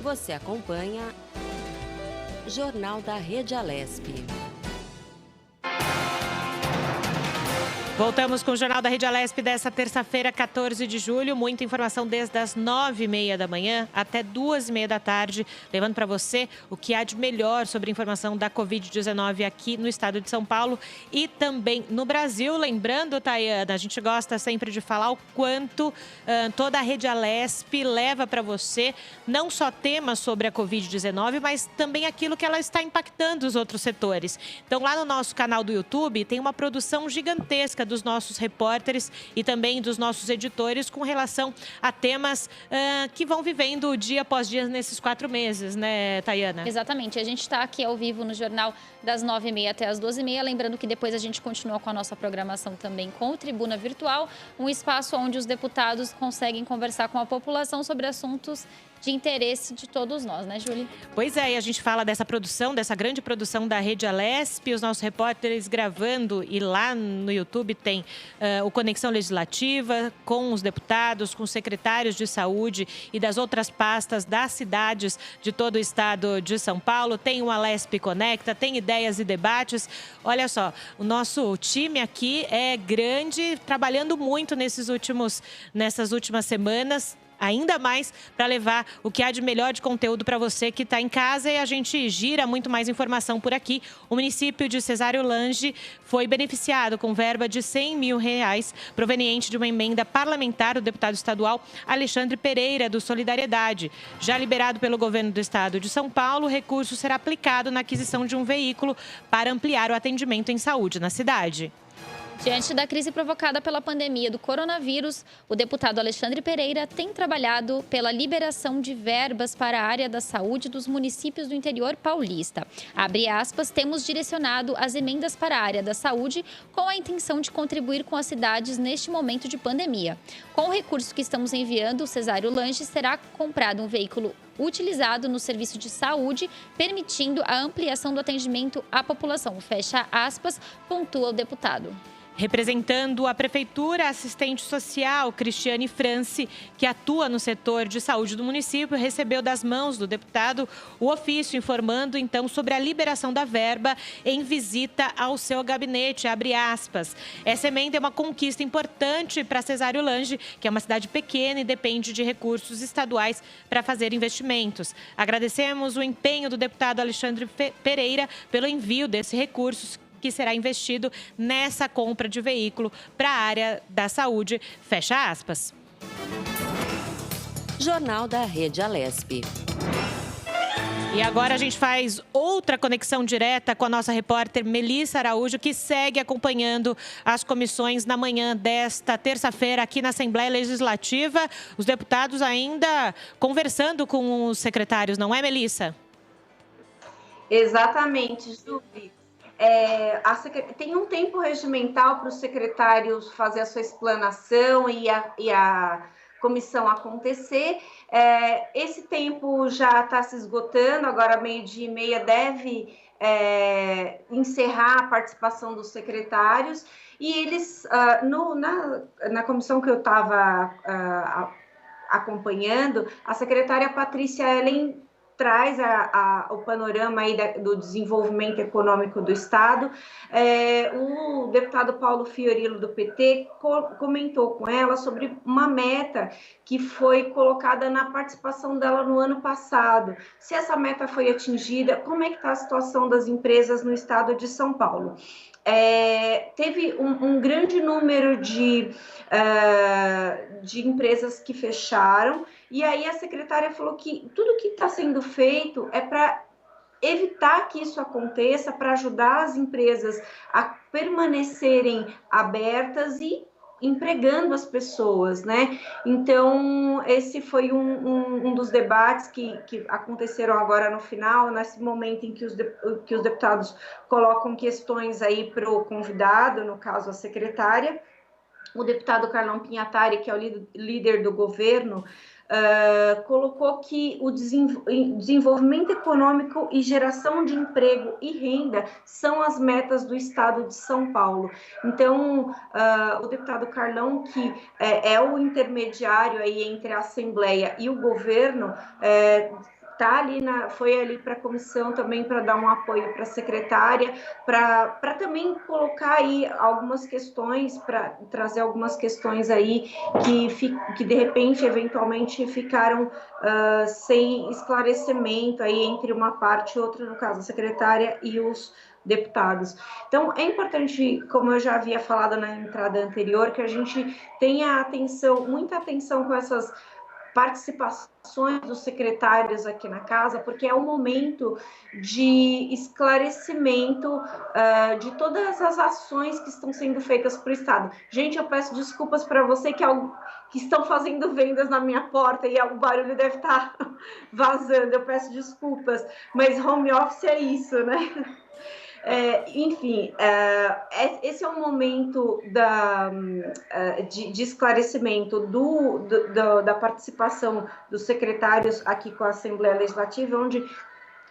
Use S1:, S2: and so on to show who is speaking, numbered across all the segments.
S1: Você acompanha Jornal da Rede Alesp.
S2: Voltamos com o Jornal da Rede Alesp dessa terça-feira, 14 de julho. Muita informação desde as 9h30 da manhã até 2h30 da tarde, levando para você o que há de melhor sobre a informação da Covid-19 aqui no estado de São Paulo e também no Brasil. Lembrando, Tayana, a gente gosta sempre de falar o quanto toda a Rede Alesp leva para você não só temas sobre a Covid-19, mas também aquilo que ela está impactando os outros setores. Então, lá no nosso canal do YouTube, tem uma produção gigantesca dos nossos repórteres e também dos nossos editores com relação a temas que vão vivendo dia após dia nesses 4 meses, né, Tayana?
S3: Exatamente. A gente está aqui ao vivo no Jornal das 9h30 até as 12h30. Lembrando que depois a gente continua com a nossa programação também com o Tribuna Virtual, um espaço onde os deputados conseguem conversar com a população sobre assuntos de interesse de todos nós, né, Júlia?
S2: Pois é, e a gente fala dessa produção, dessa grande produção da Rede Alesp, os nossos repórteres gravando, e lá no YouTube tem o Conexão Legislativa com os deputados, com os secretários de saúde e das outras pastas das cidades de todo o estado de São Paulo. Tem o Alesp Conecta, tem ideias e debates. Olha só, o nosso time aqui é grande, trabalhando muito nessas últimas semanas, ainda mais para levar o que há de melhor de conteúdo para você que está em casa, e a gente gira muito mais informação por aqui. O município de Cesário Lange foi beneficiado com verba de R$100 mil proveniente de uma emenda parlamentar do deputado estadual Alexandre Pereira, do Solidariedade. Já liberado pelo governo do estado de São Paulo, o recurso será aplicado na aquisição de um veículo para ampliar o atendimento em saúde na cidade.
S3: Diante da crise provocada pela pandemia do coronavírus, o deputado Alexandre Pereira tem trabalhado pela liberação de verbas para a área da saúde dos municípios do interior paulista. Abre aspas, temos direcionado as emendas para a área da saúde com a intenção de contribuir com as cidades neste momento de pandemia. Com o recurso que estamos enviando, o Cesário Lange será comprado um veículo utilizado no serviço de saúde, permitindo a ampliação do atendimento à população. Fecha aspas, pontua o deputado.
S2: Representando a Prefeitura, a assistente social Cristiane France, que atua no setor de saúde do município, recebeu das mãos do deputado o ofício informando, então, sobre a liberação da verba em visita ao seu gabinete, abre aspas. Essa emenda é uma conquista importante para Cesário Lange, que é uma cidade pequena e depende de recursos estaduais para fazer investimentos. Agradecemos o empenho do deputado Alexandre Pereira pelo envio desse recurso, que será investido nessa compra de veículo para a área da saúde. Fecha aspas.
S1: Jornal da Rede Alesp.
S2: E agora a gente faz outra conexão direta com a nossa repórter Melissa Araújo, que segue acompanhando as comissões na manhã desta terça-feira aqui na Assembleia Legislativa. Os deputados ainda conversando com os secretários, não é, Melissa?
S4: Exatamente, Júlia. Tem um tempo regimental para os secretários fazer a sua explanação e a comissão acontecer. Esse tempo já está se esgotando, agora 12h30 deve encerrar a participação dos secretários, e eles, na comissão que eu estava acompanhando, a secretária Patrícia Ellen traz o panorama aí do desenvolvimento econômico do Estado. O deputado Paulo Fiorilo, do PT, comentou com ela sobre uma meta que foi colocada na participação dela no ano passado. Se essa meta foi atingida, como é que está a situação das empresas no Estado de São Paulo? Teve um grande número de empresas que fecharam, e aí a secretária falou que tudo que está sendo feito é para evitar que isso aconteça, para ajudar as empresas a permanecerem abertas e empregando as pessoas, né? Então, esse foi um dos debates que aconteceram agora no final, nesse momento em que os deputados colocam questões aí para o convidado, no caso a secretária. O deputado Carlão Pinhatari, que é o líder do governo, colocou que o desenvolvimento econômico e geração de emprego e renda são as metas do Estado de São Paulo. Então, o deputado Carlão, que é o intermediário aí entre a Assembleia e o governo, foi ali para a comissão também para dar um apoio para a secretária, para também colocar aí algumas questões, para trazer algumas questões aí que de repente, eventualmente, ficaram sem esclarecimento aí entre uma parte e outra, no caso, a secretária e os deputados. Então, é importante, como eu já havia falado na entrada anterior, que a gente tenha atenção, muita atenção com essas participações dos secretários aqui na casa, porque é um momento de esclarecimento de todas as ações que estão sendo feitas para o Estado. Gente, eu peço desculpas para você que estão fazendo vendas na minha porta e o barulho deve estar vazando, eu peço desculpas, mas home office é isso, né? Enfim, esse é um momento de esclarecimento da participação dos secretários aqui com a Assembleia Legislativa, onde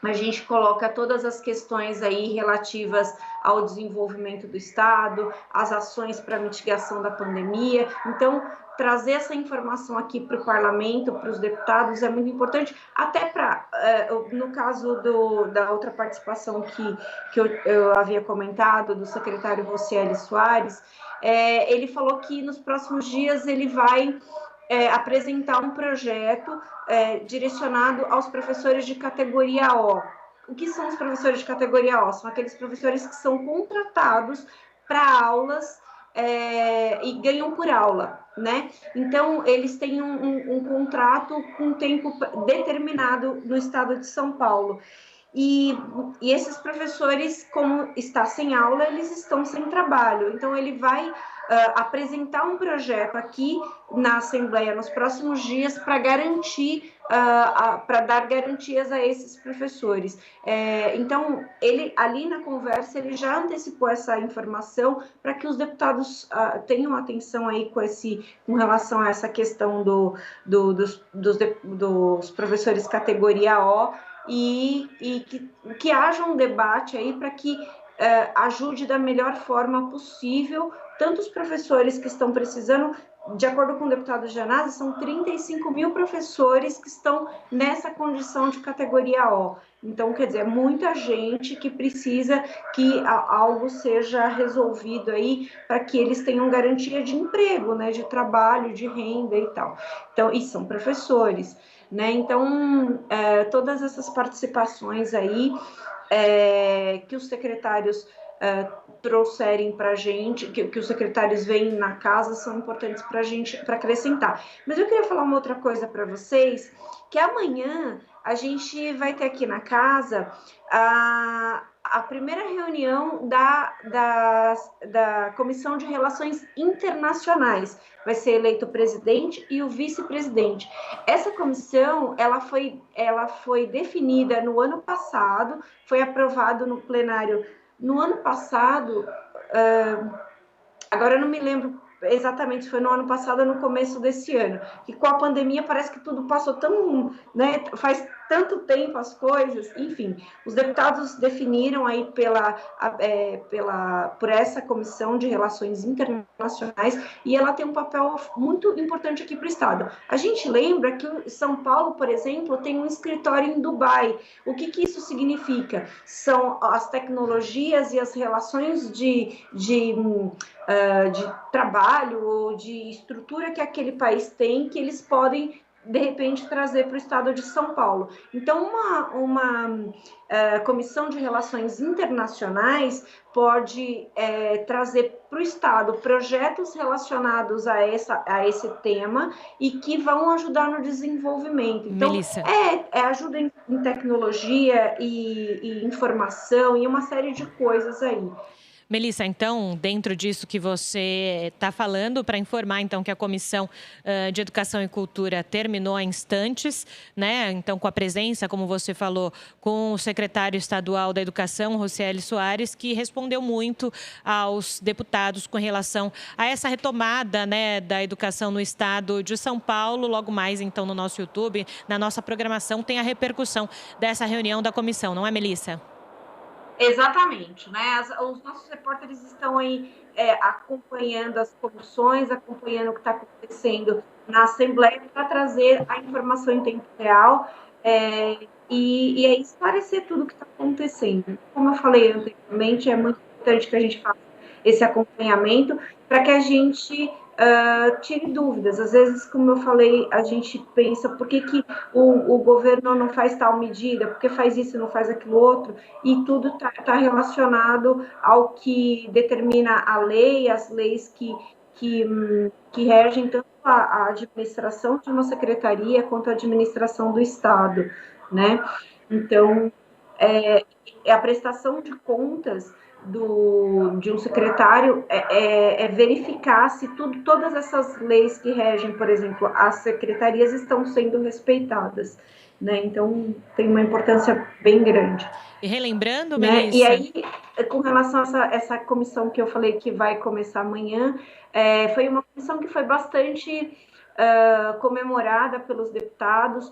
S4: a gente coloca todas as questões aí relativas ao desenvolvimento do Estado, as ações para mitigação da pandemia. Então, trazer essa informação aqui para o parlamento, para os deputados, é muito importante, até para, no caso da outra participação que eu havia comentado, do secretário Rocieli Soares, ele falou que nos próximos dias ele vai apresentar um projeto direcionado aos professores de categoria O. O que são os professores de categoria O? São aqueles professores que são contratados para aulas e ganham por aula, né? Então, eles têm um contrato com tempo determinado no estado de São Paulo. E esses professores, como está sem aula, eles estão sem trabalho. Então, ele vai apresentar um projeto aqui na Assembleia nos próximos dias para garantir, para dar garantias a esses professores. Então, ele ali na conversa, ele já antecipou essa informação para que os deputados tenham atenção aí com relação a essa questão dos professores categoria O, e que haja um debate aí para que ajude da melhor forma possível tanto os professores que estão precisando. De acordo com o deputado Janazzi, são 35 mil professores que estão nessa condição de categoria O. Então, quer dizer, muita gente que precisa que algo seja resolvido aí para que eles tenham garantia de emprego, né, de trabalho, de renda e tal. Então, e são professores, né? Então, todas essas participações aí que os secretários trouxerem para a gente, que os secretários veem na casa, são importantes para a gente, para acrescentar. Mas eu queria falar uma outra coisa para vocês, que amanhã a gente vai ter aqui na casa a primeira reunião da Comissão de Relações Internacionais. Vai ser eleito o presidente e o vice-presidente. Essa comissão, ela foi definida no ano passado, foi aprovado no plenário no ano passado, agora eu não me lembro exatamente se foi no ano passado ou no começo desse ano, que com a pandemia parece que tudo passou tão, né, faz tanto tempo as coisas, enfim, os deputados definiram aí por essa Comissão de Relações Internacionais, e ela tem um papel muito importante aqui para o Estado. A gente lembra que São Paulo, por exemplo, tem um escritório em Dubai. O que isso significa? São as tecnologias e as relações de trabalho ou de estrutura que aquele país tem, que eles podem, de repente, trazer para o estado de São Paulo. Então, uma comissão de relações internacionais pode trazer para o estado projetos relacionados a esse tema e que vão ajudar no desenvolvimento. Então,
S2: Melissa.
S4: Ajuda em tecnologia e informação e uma série de coisas aí.
S2: Melissa, então, dentro disso que você está falando, para informar, então, que a Comissão de Educação e Cultura terminou há instantes, né? Então, com a presença, como você falou, com o secretário estadual da Educação, Rocieli Soares, que respondeu muito aos deputados com relação a essa retomada, né, da educação no estado de São Paulo. Logo mais, então, no nosso YouTube, na nossa programação, tem a repercussão dessa reunião da comissão, não é, Melissa?
S4: Exatamente, né? Os nossos repórteres estão aí acompanhando as comissões, acompanhando o que está acontecendo na Assembleia para trazer a informação em tempo real. E aí esclarecer tudo o que está acontecendo. Como eu falei anteriormente, é muito importante que a gente faça esse acompanhamento para que a gente tire dúvidas. Às vezes, como eu falei, a gente pensa por que o governo não faz tal medida, por que faz isso e não faz aquilo outro, e tudo está relacionado ao que determina a lei, as leis que regem tanto a administração de uma secretaria quanto a administração do Estado, né? Então, a prestação de contas de um secretário é verificar se todas essas leis que regem, por exemplo, as secretarias estão sendo respeitadas, né? Então, tem uma importância bem grande.
S2: E relembrando,
S4: né?
S2: Melissa...
S4: E aí, com relação a essa comissão que eu falei que vai começar amanhã, foi uma comissão que foi bastante comemorada pelos deputados.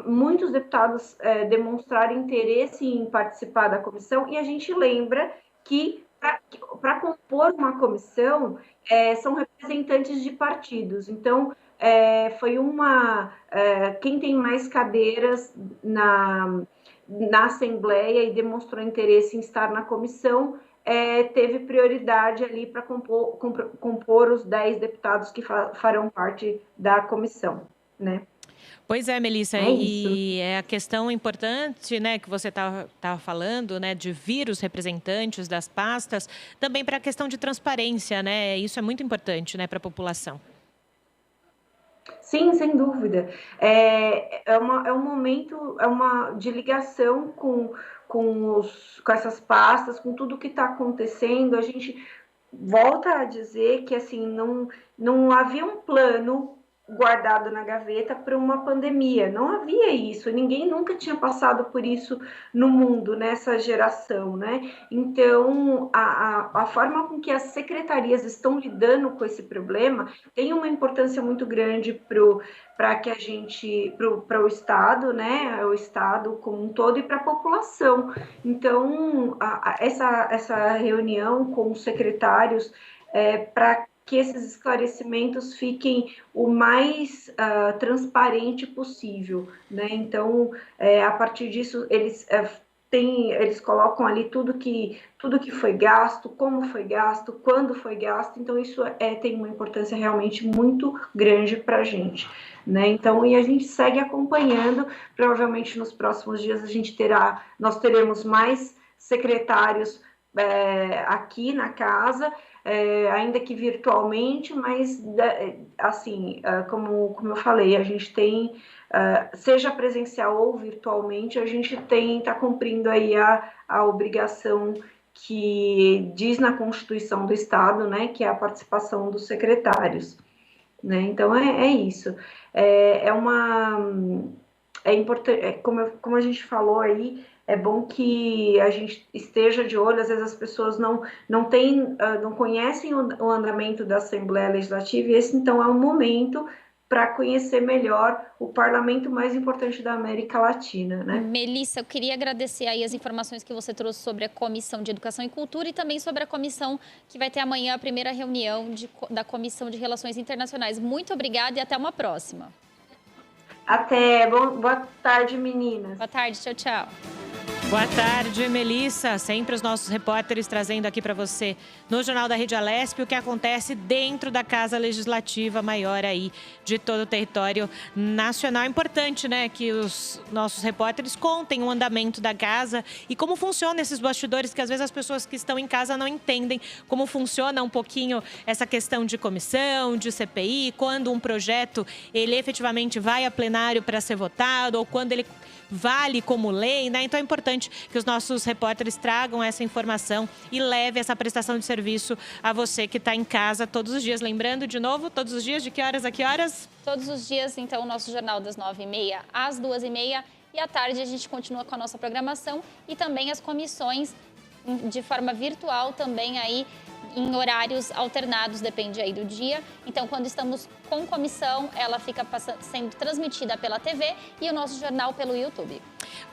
S4: Muitos deputados demonstraram interesse em participar da comissão, e a gente lembra que para compor uma comissão são representantes de partidos. Então, foi quem tem mais cadeiras na Assembleia e demonstrou interesse em estar na comissão, teve prioridade ali para compor os 10 deputados que farão parte da comissão, né?
S2: Pois é, Melissa, e é a questão importante, né, que você estava falando, né, de vir os representantes das pastas, também para a questão de transparência, né? Isso é muito importante, né, para a população.
S4: Sim, sem dúvida. É um momento, de ligação com essas pastas, com tudo que está acontecendo. A gente volta a dizer que assim, não havia um plano guardado na gaveta para uma pandemia. Não havia isso. Ninguém nunca tinha passado por isso no mundo, nessa geração, né? Então, a forma com que as secretarias estão lidando com esse problema tem uma importância muito grande para o Estado, né? O Estado como um todo e para a população. Então, essa reunião com os secretários para que esses esclarecimentos fiquem o mais transparente possível, né? Então, a partir disso, eles colocam ali tudo que foi gasto, como foi gasto, quando foi gasto. Então, isso tem uma importância realmente muito grande para a gente, né? Então, e a gente segue acompanhando. Provavelmente nos próximos dias nós teremos mais secretários aqui na casa, ainda que virtualmente, mas assim, como eu falei, a gente tem, seja presencial ou virtualmente, a gente está cumprindo aí a obrigação que diz na Constituição do Estado, né, que é a participação dos secretários, né? Então é isso. É importante, como a gente falou aí, é bom que a gente esteja de olho. Às vezes as pessoas não conhecem o andamento da Assembleia Legislativa, e esse então é um momento para conhecer melhor o parlamento mais importante da América Latina, né?
S3: Melissa, eu queria agradecer aí as informações que você trouxe sobre a Comissão de Educação e Cultura e também sobre a comissão que vai ter amanhã a primeira reunião da Comissão de Relações Internacionais. Muito obrigada e até uma próxima.
S4: Até. Boa tarde, meninas.
S3: Boa tarde, tchau, tchau.
S2: Boa tarde, Melissa. Sempre os nossos repórteres trazendo aqui para você no Jornal da Rede Alesp o que acontece dentro da Casa Legislativa maior aí de todo o território nacional. É importante, né, que os nossos repórteres contem o andamento da casa e como funciona esses bastidores, que às vezes as pessoas que estão em casa não entendem como funciona um pouquinho essa questão de comissão, de CPI, quando um projeto ele efetivamente vai a plenário para ser votado ou quando ele vale como lei, né? Então é importante que os nossos repórteres tragam essa informação e leve essa prestação de serviço a você que está em casa todos os dias. Lembrando, de novo, todos os dias, de que horas a que horas?
S3: Todos os dias, então, o nosso jornal das 9h30 às 2h30. E à tarde a gente continua com a nossa programação e também as comissões de forma virtual também aí em horários alternados, depende aí do dia. Então, quando estamos com comissão, ela fica sendo transmitida pela TV e o nosso jornal pelo YouTube.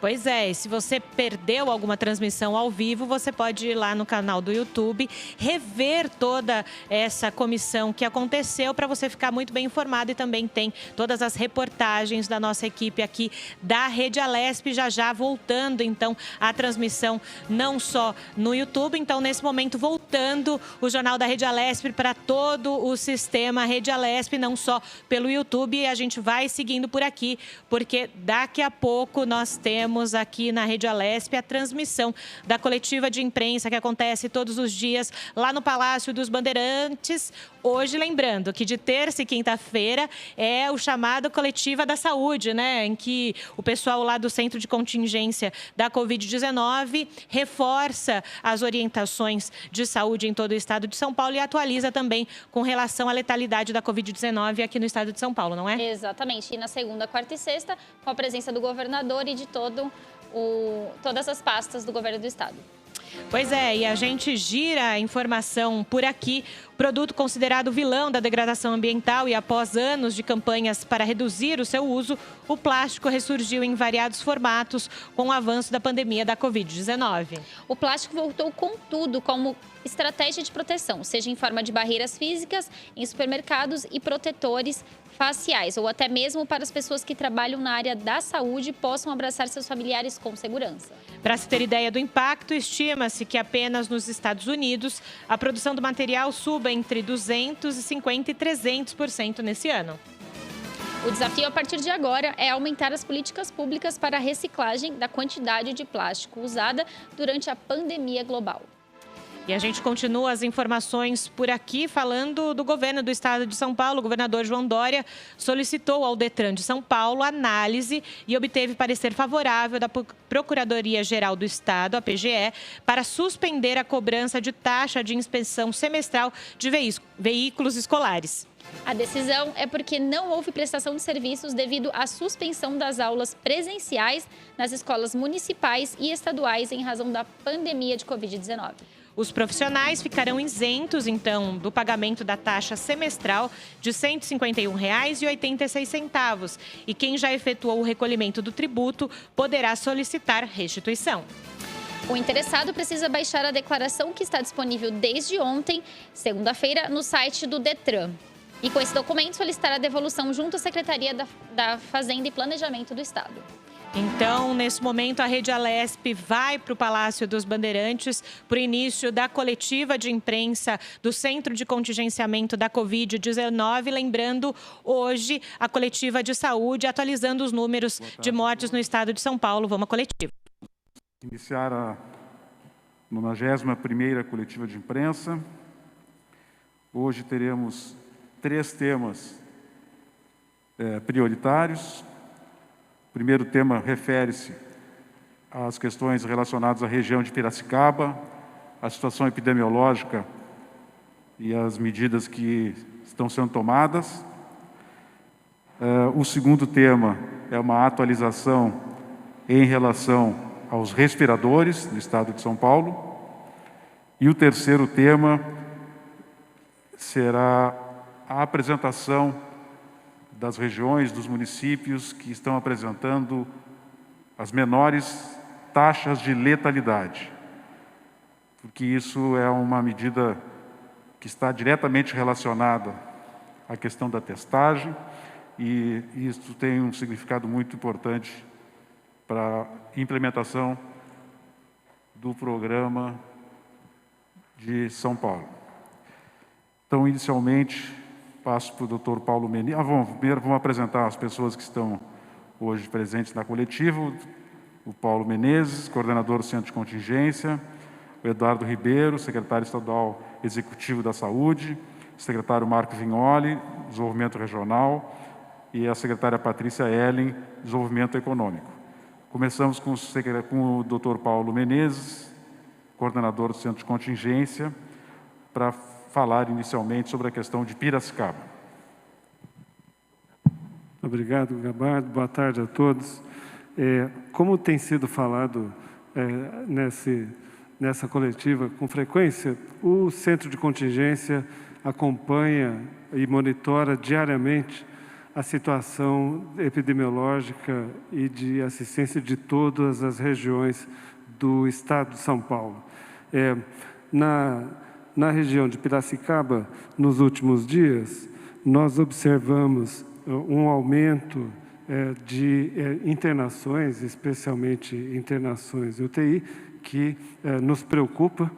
S2: Pois é, e se você perdeu alguma transmissão ao vivo, você pode ir lá no canal do YouTube, rever toda essa comissão que aconteceu para você ficar muito bem informado, e também tem todas as reportagens da nossa equipe aqui da Rede Alesp, já voltando então a transmissão não só no YouTube. Então, nesse momento, voltando o Jornal da Rede Alesp para todo o sistema Rede Alesp, não só pelo YouTube, e a gente vai seguindo por aqui, porque daqui a pouco nós temos aqui na Rede Alesp a transmissão da coletiva de imprensa que acontece todos os dias lá no Palácio dos Bandeirantes. Hoje, lembrando que de terça e quinta-feira é o chamado Coletiva da Saúde, né? Em que o pessoal lá do Centro de Contingência da Covid-19 reforça as orientações de saúde em todo o estado de São Paulo e atualiza também com relação à letalidade da Covid-19 aqui no estado de São Paulo, não é?
S3: Exatamente. E na segunda, quarta e sexta, com a presença do governador e de todas as pastas do governo do estado.
S2: Pois é, e a gente gira a informação por aqui. Produto considerado vilão da degradação ambiental e após anos de campanhas para reduzir o seu uso, o plástico ressurgiu em variados formatos com o avanço da pandemia da Covid-19.
S3: O plástico voltou com tudo como estratégia de proteção, seja em forma de barreiras físicas, em supermercados e protetores faciais, ou até mesmo para as pessoas que trabalham na área da saúde possam abraçar seus familiares com segurança.
S2: Para se ter ideia do impacto, estima-se que apenas nos Estados Unidos a produção do material suba entre 250% e 300% nesse ano.
S3: O desafio a partir de agora é aumentar as políticas públicas para a reciclagem da quantidade de plástico usada durante a pandemia global.
S2: E a gente continua as informações por aqui, falando do governo do estado de São Paulo. O governador João Dória solicitou ao Detran de São Paulo análise e obteve parecer favorável da Procuradoria-Geral do Estado, a PGE, para suspender a cobrança de taxa de inspeção semestral de veículos escolares.
S3: A decisão é porque não houve prestação de serviços devido à suspensão das aulas presenciais nas escolas municipais e estaduais em razão da pandemia de Covid-19.
S2: Os profissionais ficarão isentos, então, do pagamento da taxa semestral de R$ 151,86. E quem já efetuou o recolhimento do tributo poderá solicitar restituição.
S3: O interessado precisa baixar a declaração que está disponível desde ontem, segunda-feira, no site do Detran. E com esse documento solicitar a devolução junto à Secretaria da Fazenda e Planejamento do Estado.
S2: Então, nesse momento, a Rede Alesp vai para o Palácio dos Bandeirantes para o início da coletiva de imprensa do Centro de Contingenciamento da Covid-19. Lembrando, hoje, a coletiva de saúde, atualizando os números de mortes no estado de São Paulo. Vamos à coletiva.
S5: Iniciar a 91ª coletiva de imprensa. Hoje teremos 3 temas prioritários. O primeiro tema refere-se às questões relacionadas à região de Piracicaba, à situação epidemiológica e as medidas que estão sendo tomadas. O segundo tema é uma atualização em relação aos respiradores do estado de São Paulo. E o terceiro tema será a apresentação das regiões, dos municípios que estão apresentando as menores taxas de letalidade, porque isso é uma medida que está diretamente relacionada à questão da testagem e isso tem um significado muito importante para a implementação do programa de São Paulo. Então, inicialmente, passo para o Dr. Paulo Menezes. Primeiro vamos apresentar as pessoas que estão hoje presentes na coletiva. O Paulo Menezes, coordenador do Centro de Contingência. O Eduardo Ribeiro, secretário estadual executivo da Saúde. O secretário Marco Vignoli, Desenvolvimento Regional. E a secretária Patrícia Ellen, Desenvolvimento Econômico. Começamos com o Dr. Paulo Menezes, coordenador do Centro de Contingência, para falar inicialmente sobre a questão de Piracicaba.
S6: Obrigado, Gabardo. Boa tarde a todos. Como tem sido falado nessa coletiva com frequência, o Centro de Contingência acompanha e monitora diariamente a situação epidemiológica e de assistência de todas as regiões do Estado de São Paulo. Na região de Piracicaba, nos últimos dias, nós observamos um aumento de internações, especialmente internações UTI, que nos preocupa,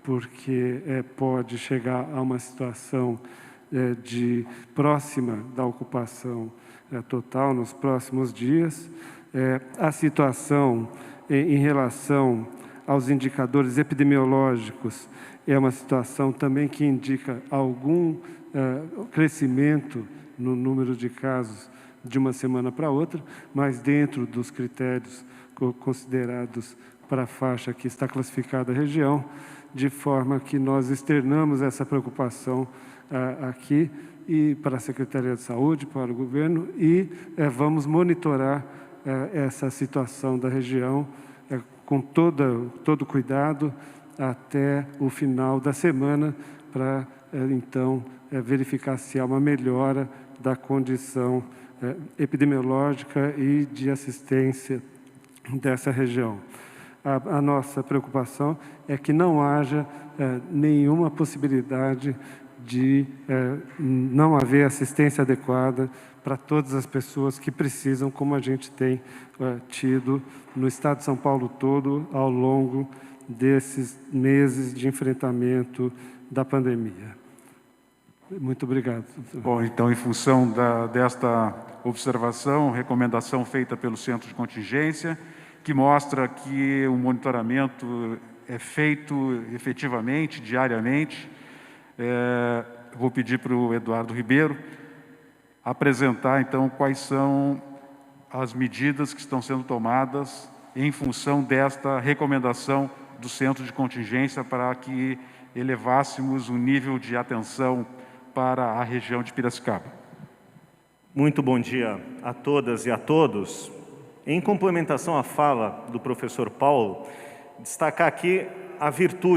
S6: porque pode chegar a uma situação próxima da ocupação total nos próximos dias. A situação em relação aos indicadores epidemiológicos é uma situação também que indica algum crescimento no número de casos de uma semana para outra, mas dentro dos critérios considerados para a faixa que está classificada a região, de forma que nós externamos essa preocupação aqui e para a Secretaria de Saúde, para o governo, e vamos monitorar essa situação da região com todo cuidado até o final da semana, para então verificar se há uma melhora da condição epidemiológica e de assistência dessa região. A nossa preocupação é que não haja nenhuma possibilidade de não haver assistência adequada para todas as pessoas que precisam, como a gente tem tido no Estado de São Paulo todo ao longo desses meses de enfrentamento da pandemia. Muito obrigado.
S5: Bom, então, em função desta observação, recomendação feita pelo Centro de Contingência, que mostra que o monitoramento é feito efetivamente, diariamente. Vou pedir para o Eduardo Ribeiro apresentar, então, quais são as medidas que estão sendo tomadas em função desta recomendação do Centro de Contingência para que elevássemos o nível de atenção para a região de Piracicaba.
S7: Muito bom dia a todas e a todos. Em complementação à fala do professor Paulo, destacar aqui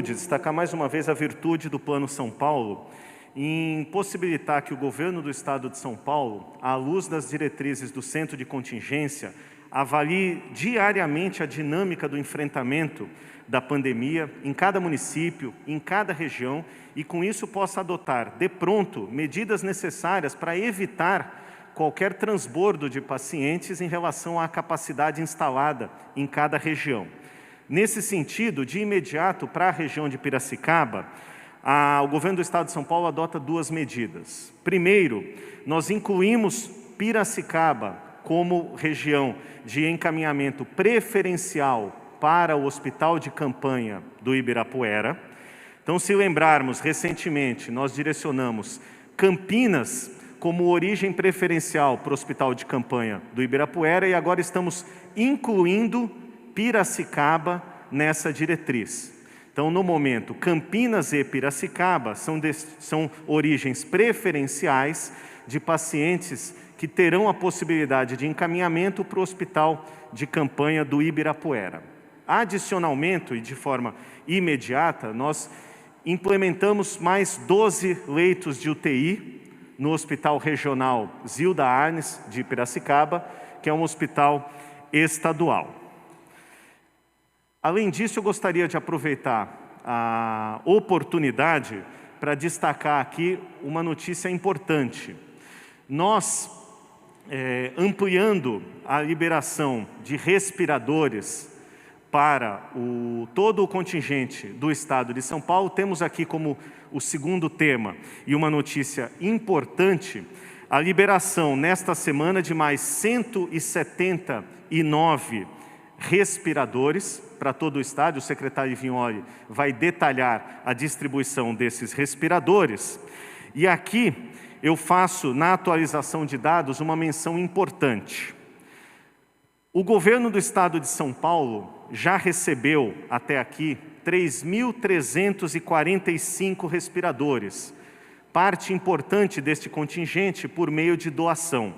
S7: destacar mais uma vez a virtude do Plano São Paulo em possibilitar que o governo do Estado de São Paulo, à luz das diretrizes do Centro de Contingência, avalie diariamente a dinâmica do enfrentamento da pandemia em cada município, em cada região, e com isso possa adotar, de pronto, medidas necessárias para evitar qualquer transbordo de pacientes em relação à capacidade instalada em cada região. Nesse sentido, de imediato, para a região de Piracicaba, o governo do Estado de São Paulo adota duas medidas. Primeiro, nós incluímos Piracicaba como região de encaminhamento preferencial para o Hospital de Campanha do Ibirapuera. Então, se lembrarmos, recentemente, nós direcionamos Campinas como origem preferencial para o Hospital de Campanha do Ibirapuera e agora estamos incluindo Piracicaba nessa diretriz. Então, no momento, Campinas e Piracicaba são origens preferenciais de pacientes que terão a possibilidade de encaminhamento para o Hospital de Campanha do Ibirapuera. Adicionalmente, e de forma imediata, nós implementamos mais 12 leitos de UTI no Hospital Regional Zilda Arnes de Piracicaba, que é um hospital estadual. Além disso, eu gostaria de aproveitar a oportunidade para destacar aqui uma notícia importante. Nós, ampliando a liberação de respiradores para todo o contingente do Estado de São Paulo, temos aqui como o segundo tema e uma notícia importante, a liberação nesta semana de mais 179 respiradores para todo o Estado. O secretário Vignoli vai detalhar a distribuição desses respiradores. E aqui eu faço, na atualização de dados, uma menção importante. O governo do Estado de São Paulo já recebeu, até aqui, 3.345 respiradores, parte importante deste contingente por meio de doação.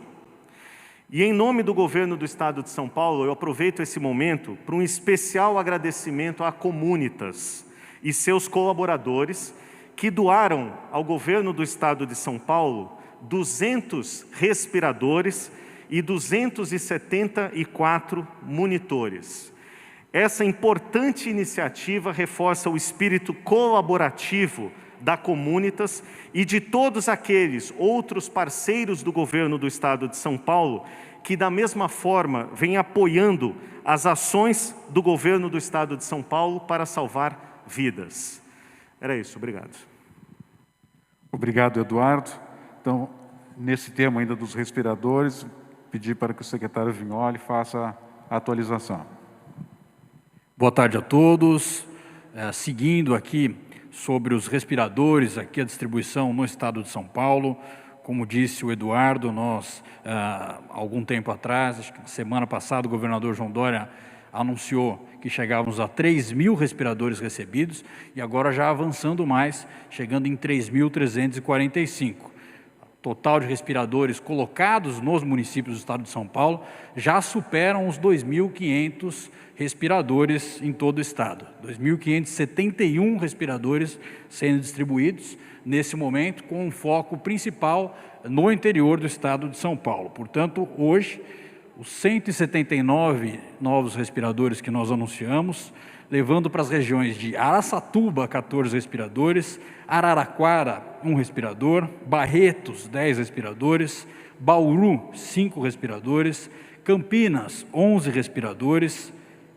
S7: E em nome do governo do Estado de São Paulo, eu aproveito esse momento para um especial agradecimento à Comunitas e seus colaboradores que doaram ao governo do Estado de São Paulo 200 respiradores e 274 monitores. Essa importante iniciativa reforça o espírito colaborativo da Comunitas e de todos aqueles outros parceiros do governo do Estado de São Paulo que, da mesma forma, vêm apoiando as ações do governo do Estado de São Paulo para salvar vidas. Era isso, obrigado.
S5: Obrigado, Eduardo. Então, nesse tema ainda dos respiradores, pedir para que o secretário Vignoli faça a atualização.
S8: Boa tarde a todos. Seguindo aqui sobre os respiradores, aqui a distribuição no Estado de São Paulo. Como disse o Eduardo, nós, algum tempo atrás, acho que semana passada, o governador João Dória anunciou que chegávamos a 3.000 respiradores recebidos e agora já avançando mais, chegando em 3.345. Total de respiradores colocados nos municípios do Estado de São Paulo já superam os 2.500 respiradores em todo o Estado. 2.571 respiradores sendo distribuídos nesse momento, com um foco principal no interior do Estado de São Paulo. Portanto, hoje, os 179 novos respiradores que nós anunciamos, levando para as regiões de Araçatuba, 14 respiradores, Araraquara, 1 respirador, Barretos, 10 respiradores, Bauru, 5 respiradores, Campinas, 11 respiradores,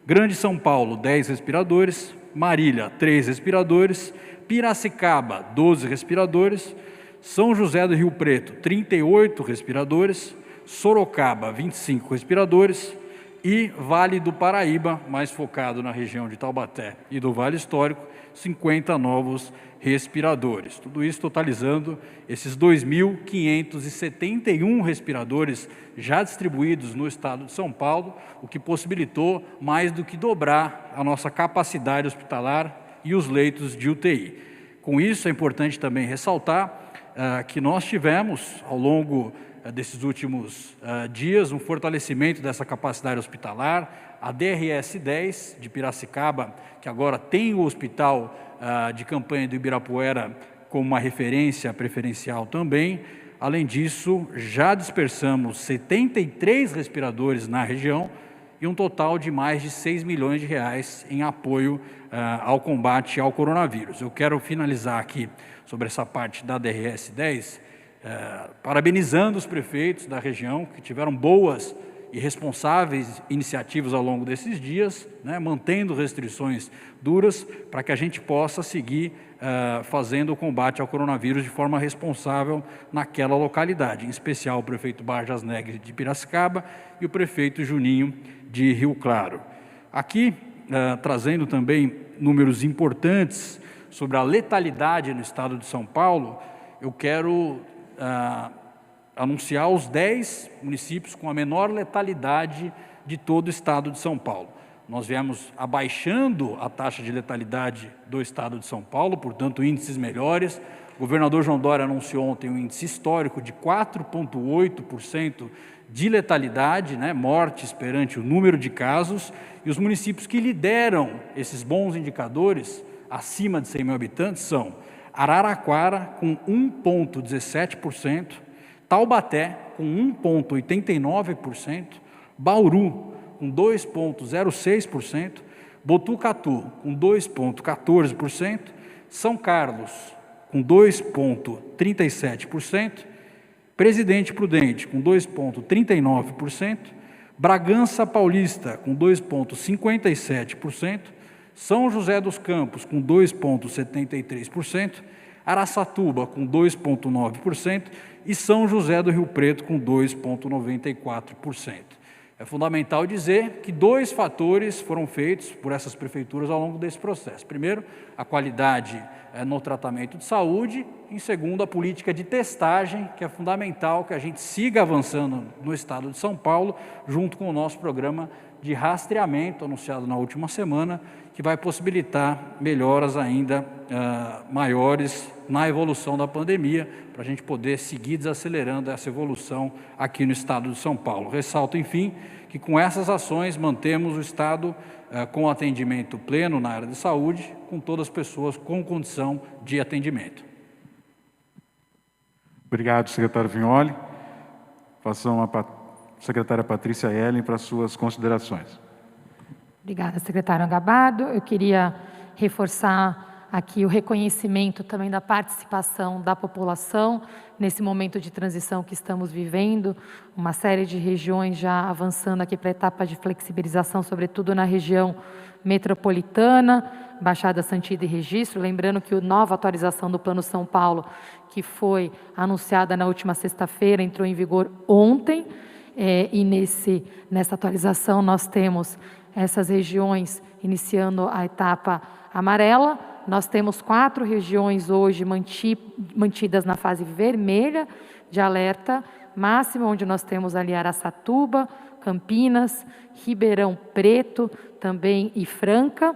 S8: Grande São Paulo, 10 respiradores, Marília, 3 respiradores, Piracicaba, 12 respiradores, São José do Rio Preto, 38 respiradores, Sorocaba, 25 respiradores e Vale do Paraíba, mais focado na região de Taubaté e do Vale Histórico, 50 novos respiradores. Tudo isso totalizando esses 2.571 respiradores já distribuídos no Estado de São Paulo, o que possibilitou mais do que dobrar a nossa capacidade hospitalar e os leitos de UTI. Com isso, é importante também ressaltar que nós tivemos, ao longo desses últimos dias, um fortalecimento dessa capacidade hospitalar. A DRS-10 de Piracicaba, que agora tem o hospital de campanha do Ibirapuera como uma referência preferencial também. Além disso, já dispersamos 73 respiradores na região e um total de mais de 6 milhões de reais em apoio ao combate ao coronavírus. Eu quero finalizar aqui sobre essa parte da DRS-10, parabenizando os prefeitos da região que tiveram boas e responsáveis iniciativas ao longo desses dias, né, mantendo restrições duras para que a gente possa seguir fazendo o combate ao coronavírus de forma responsável naquela localidade, em especial o prefeito Barjas Negre de Piracicaba e o prefeito Juninho de Rio Claro. Aqui, trazendo também números importantes sobre a letalidade no estado de São Paulo, eu quero anunciar os 10 municípios com a menor letalidade de todo o estado de São Paulo. Nós viemos abaixando a taxa de letalidade do estado de São Paulo, portanto, índices melhores. O governador João Dória anunciou ontem um índice histórico de 4,8% de letalidade, né, mortes perante o número de casos, e os municípios que lideram esses bons indicadores, acima de 100 mil habitantes, são Araraquara, com 1,17%, Taubaté, com 1,89%, Bauru, com 2,06%, Botucatu, com 2,14%, São Carlos, com 2,37%, Presidente Prudente, com 2,39%, Bragança Paulista, com 2,57%, São José dos Campos, com 2,73%, Araçatuba, com 2,9% e São José do Rio Preto, com 2,94%. É fundamental dizer que 2 fatores foram feitos por essas prefeituras ao longo desse processo. Primeiro, a qualidade no tratamento de saúde. Em segundo, a política de testagem, que é fundamental que a gente siga avançando no estado de São Paulo, junto com o nosso programa de rastreamento, anunciado na última semana, que vai possibilitar melhoras ainda maiores na evolução da pandemia, para a gente poder seguir desacelerando essa evolução aqui no estado de São Paulo. Ressalto, enfim, que com essas ações mantemos o estado com atendimento pleno na área de saúde, com todas as pessoas com condição de atendimento.
S5: Obrigado, secretário Vignoli. Passamos à secretária Patrícia Ellen para suas considerações.
S9: Obrigada, secretário Gabardo. Eu queria reforçar aqui o reconhecimento também da participação da população nesse momento de transição que estamos vivendo, uma série de regiões já avançando aqui para a etapa de flexibilização, sobretudo na região metropolitana, Baixada Santista e Registro. Lembrando que a nova atualização do Plano São Paulo, que foi anunciada na última sexta-feira, entrou em vigor ontem, e nessa atualização nós temos essas regiões iniciando a etapa amarela. Nós temos 4 regiões hoje mantidas na fase vermelha de alerta máximo, onde nós temos ali Araçatuba, Campinas, Ribeirão Preto também e Franca,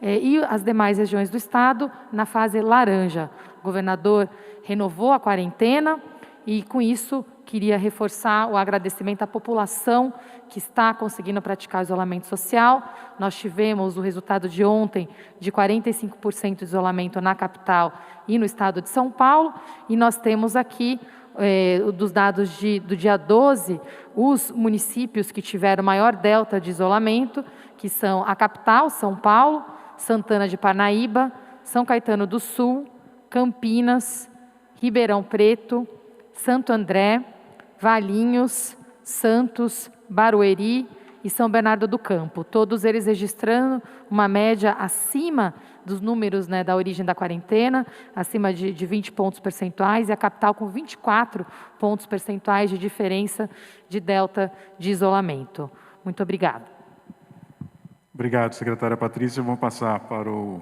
S9: e as demais regiões do estado na fase laranja. O governador renovou a quarentena e, com isso, queria reforçar o agradecimento à população que está conseguindo praticar o isolamento social. Nós tivemos o resultado de ontem de 45% de isolamento na capital e no estado de São Paulo, e nós temos aqui, dos dados do dia 12, os municípios que tiveram maior delta de isolamento, que são a capital, São Paulo, Santana de Parnaíba, São Caetano do Sul, Campinas, Ribeirão Preto, Santo André, Valinhos, Santos, Barueri e São Bernardo do Campo. Todos eles registrando uma média acima dos números, né, da origem da quarentena, acima de 20 pontos percentuais, e a capital com 24 pontos percentuais de diferença de delta de isolamento. Muito obrigada.
S5: Obrigado, secretária Patrícia. Vamos passar para o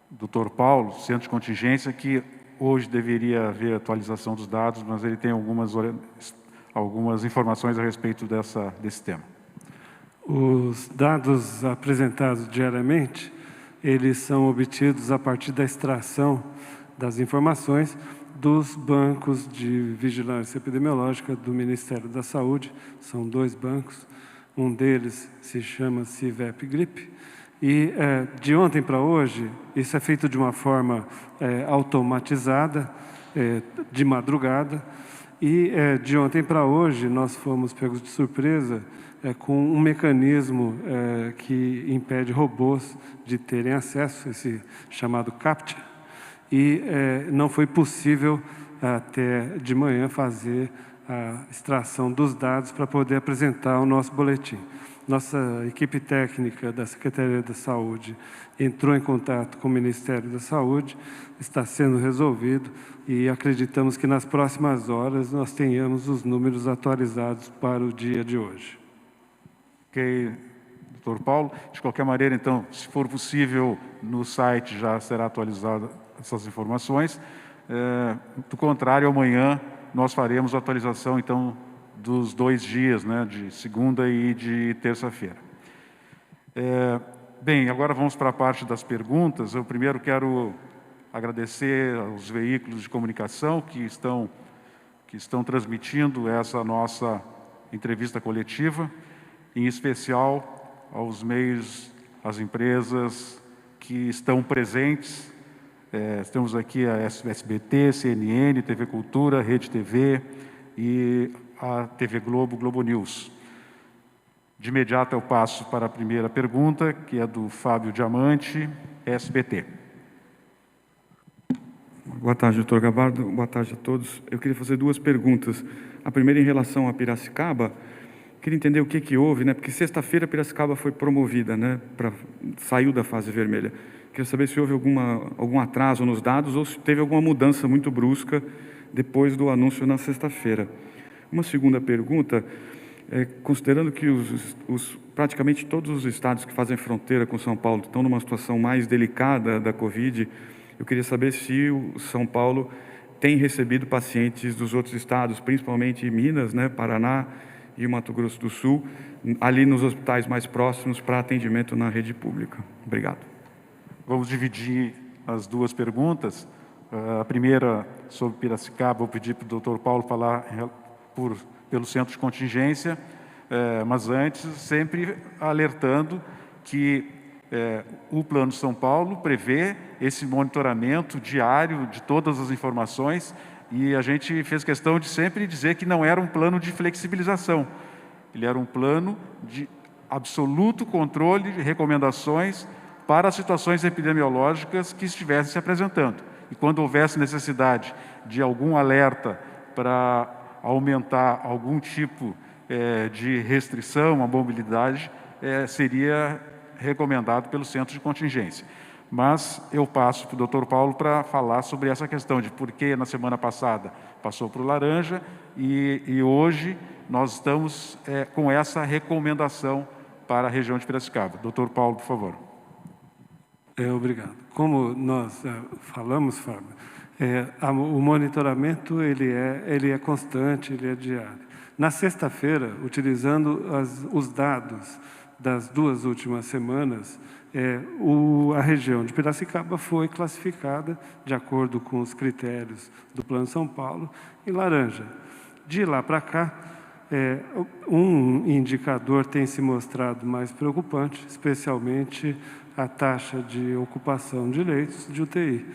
S5: Dr. Paulo, centro de contingência, que hoje deveria haver atualização dos dados, mas ele tem algumas informações a respeito desse tema.
S6: Os dados apresentados diariamente, eles são obtidos a partir da extração das informações dos bancos de vigilância epidemiológica do Ministério da Saúde. São 2 bancos, um deles se chama CIVEP-GRIP, e de ontem para hoje, isso é feito de uma forma automatizada, de madrugada, e de ontem para hoje nós fomos pegos de surpresa com um mecanismo que impede robôs de terem acesso, esse chamado CAPTCHA, e não foi possível até de manhã fazer a extração dos dados para poder apresentar o nosso boletim. Nossa equipe técnica da Secretaria da Saúde entrou em contato com o Ministério da Saúde, está sendo resolvido e acreditamos que nas próximas horas nós tenhamos os números atualizados para o dia de hoje.
S5: Ok, doutor Paulo. De qualquer maneira, então, se for possível, no site já será atualizada essas informações. Do contrário, amanhã nós faremos a atualização, então, dos 2 dias, né, de segunda e de terça-feira. Bem, agora vamos para a parte das perguntas. Eu primeiro quero agradecer aos veículos de comunicação que estão transmitindo essa nossa entrevista coletiva, em especial aos meios, às empresas que estão presentes. Temos aqui a SBT, CNN, TV Cultura, Rede TV e a TV Globo, Globo News. De imediato eu passo para a primeira pergunta, que é do Fábio Diamante, SBT.
S10: Boa tarde, doutor Gabardo. Boa tarde a todos. Eu queria fazer 2 perguntas. A primeira em relação a Piracicaba. Queria entender o que houve, né? Porque sexta-feira Piracicaba foi promovida, né? Saiu da fase vermelha. Queria saber se houve algum atraso nos dados ou se teve alguma mudança muito brusca depois do anúncio na sexta-feira. Uma segunda pergunta, considerando que praticamente todos os estados que fazem fronteira com São Paulo estão numa situação mais delicada da Covid, eu queria saber se o São Paulo tem recebido pacientes dos outros estados, principalmente Minas, né, Paraná e o Mato Grosso do Sul, ali nos hospitais mais próximos para atendimento na rede pública. Obrigado.
S5: Vamos dividir as 2 perguntas. A primeira, sobre Piracicaba, vou pedir para o doutor Paulo falar pelo centro de contingência, mas antes, sempre alertando que o Plano de São Paulo prevê esse monitoramento diário de todas as informações E a gente fez questão de sempre dizer que não era um plano de flexibilização, ele era um plano de absoluto controle de recomendações para as situações epidemiológicas que estivessem se apresentando. E quando houvesse necessidade de algum alerta para aumentar algum tipo de restrição à mobilidade, seria recomendado pelo centro de contingência. Mas eu passo para o Dr. Paulo para falar sobre essa questão de por que na semana passada passou para o laranja e hoje nós estamos com essa recomendação para a região de Piracicaba. Dr. Paulo, por favor.
S6: Obrigado. Como nós falamos, Fábio, o monitoramento ele é constante, ele é diário. Na sexta-feira, utilizando os dados das 2 últimas semanas, a região de Piracicaba foi classificada, de acordo com os critérios do Plano São Paulo, em laranja. De lá para cá, um indicador tem se mostrado mais preocupante, especialmente a taxa de ocupação de leitos de UTI.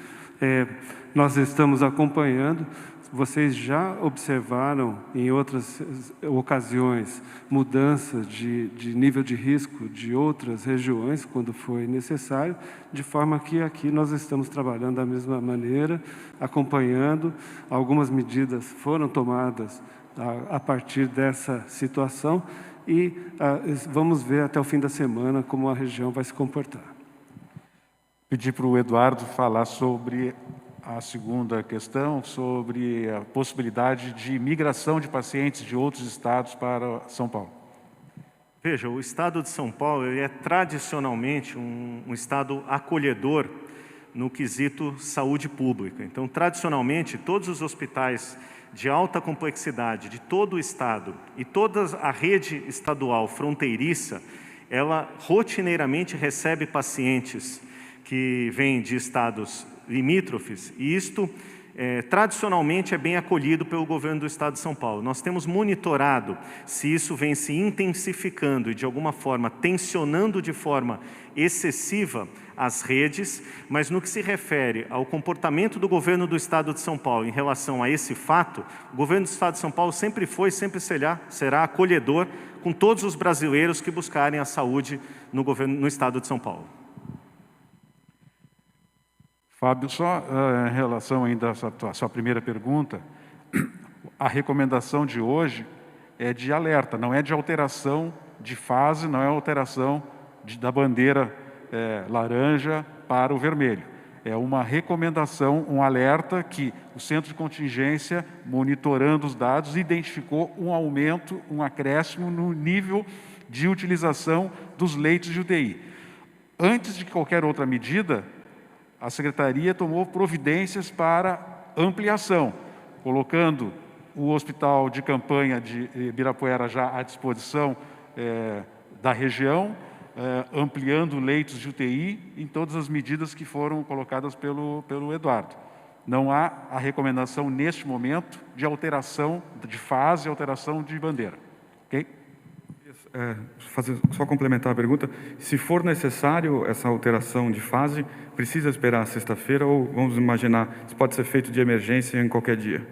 S6: Nós estamos acompanhando, vocês já observaram em outras ocasiões mudanças de nível de risco de outras regiões, quando foi necessário, de forma que aqui nós estamos trabalhando da mesma maneira, acompanhando. Algumas medidas foram tomadas a partir dessa situação e vamos ver até o fim da semana como a região vai se comportar.
S5: Pedir para o Eduardo falar sobre a segunda questão, sobre a possibilidade de migração de pacientes de outros estados para São Paulo.
S7: Veja, o estado de São Paulo é tradicionalmente um estado acolhedor no quesito saúde pública. Então, tradicionalmente, todos os hospitais de alta complexidade de todo o estado e toda a rede estadual fronteiriça, ela rotineiramente recebe pacientes que vêm de estados limítrofes, e isto tradicionalmente é bem acolhido pelo governo do estado de São Paulo. Nós temos monitorado se isso vem se intensificando e de alguma forma tensionando de forma excessiva as redes, mas no que se refere ao comportamento do governo do estado de São Paulo em relação a esse fato, o governo do estado de São Paulo sempre foi, sempre será acolhedor com todos os brasileiros que buscarem a saúde no estado de São Paulo.
S5: Fábio, só em relação ainda à sua primeira pergunta, a recomendação de hoje é de alerta, não é de alteração de fase, não é alteração da bandeira laranja para o vermelho. É uma recomendação, um alerta que o centro de contingência, monitorando os dados, identificou um aumento, um acréscimo no nível de utilização dos leitos de UTI. Antes de qualquer outra medida, a Secretaria tomou providências para ampliação, colocando o hospital de campanha de Ibirapuera já à disposição da região, ampliando leitos de UTI em todas as medidas que foram colocadas pelo Eduardo. Não há a recomendação, neste momento, de alteração de fase, alteração de bandeira. Ok?
S10: Só complementar a pergunta, se for necessário essa alteração de fase, precisa esperar a sexta-feira ou vamos imaginar, isso pode ser feito de emergência em qualquer dia?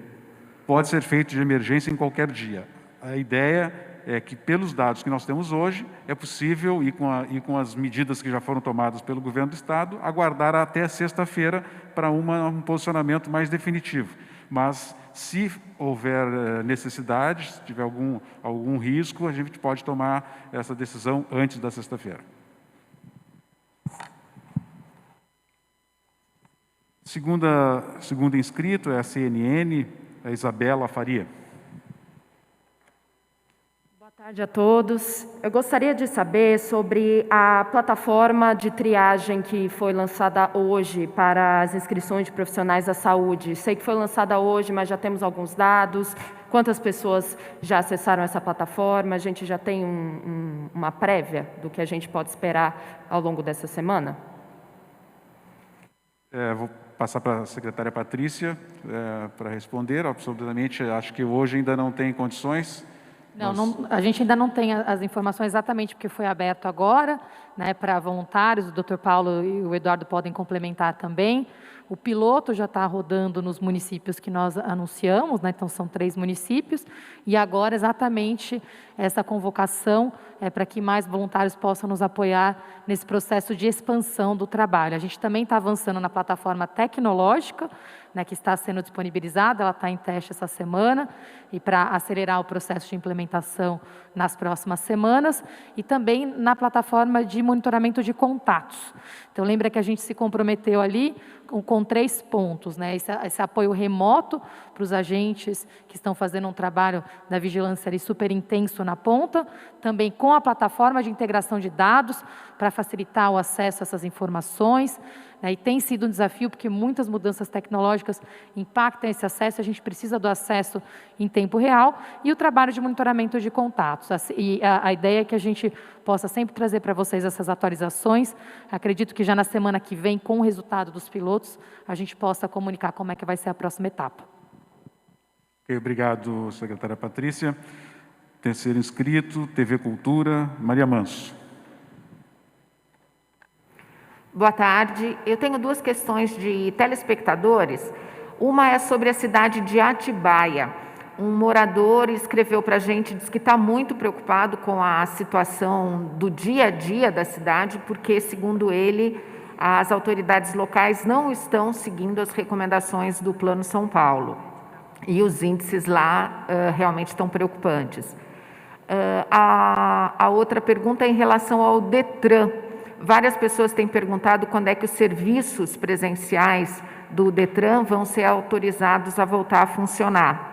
S5: Pode ser feito de emergência em qualquer dia. A ideia é que, pelos dados que nós temos hoje, é possível, e com as medidas que já foram tomadas pelo governo do Estado, aguardar até sexta-feira para um posicionamento mais definitivo. Mas, se houver necessidade, se tiver algum risco, a gente pode tomar essa decisão antes da sexta-feira. Segunda inscrito é a CNN, a Isabela Faria.
S11: Boa tarde a todos. Eu gostaria de saber sobre a plataforma de triagem que foi lançada hoje para as inscrições de profissionais da saúde. Sei que foi lançada hoje, mas já temos alguns dados. Quantas pessoas já acessaram essa plataforma? A gente já tem uma prévia do que a gente pode esperar ao longo dessa semana?
S5: Vou passar para a secretária Patrícia para responder. Absolutamente, acho que hoje ainda não tem condições.
S9: Não, a gente ainda não tem as informações exatamente porque foi aberto agora, né, para voluntários. O Dr. Paulo e o Eduardo podem complementar também. O piloto já está rodando nos municípios que nós anunciamos, né? Então são 3 municípios, e agora exatamente essa convocação é para que mais voluntários possam nos apoiar nesse processo de expansão do trabalho. A gente também está avançando na plataforma tecnológica, né, que está sendo disponibilizada, ela está em teste essa semana, e para acelerar o processo de implementação nas próximas semanas, e também na plataforma de monitoramento de contatos. Então, lembra que a gente se comprometeu ali com 3 pontos, né? Esse apoio remoto para os agentes que estão fazendo um trabalho da vigilância ali super intenso na ponta, também com a plataforma de integração de dados para facilitar o acesso a essas informações, né? E tem sido um desafio porque muitas mudanças tecnológicas impactam esse acesso, a gente precisa do acesso em tempo real, e o trabalho de monitoramento de contatos. E a ideia é que a gente possa sempre trazer para vocês essas atualizações. Acredito que já na semana que vem, com o resultado dos pilotos, a gente possa comunicar como é que vai ser a próxima etapa.
S5: Okay, obrigado, secretária Patrícia. Terceiro inscrito, TV Cultura, Maria Manso.
S12: Boa tarde. Eu tenho 2 questões de telespectadores. Uma é sobre a cidade de Atibaia. Um morador escreveu para a gente, diz que está muito preocupado com a situação do dia a dia da cidade, porque, segundo ele, as autoridades locais não estão seguindo as recomendações do Plano São Paulo. E os índices lá realmente estão preocupantes. A outra pergunta é em relação ao DETRAN. Várias pessoas têm perguntado quando é que os serviços presenciais do DETRAN vão ser autorizados a voltar a funcionar.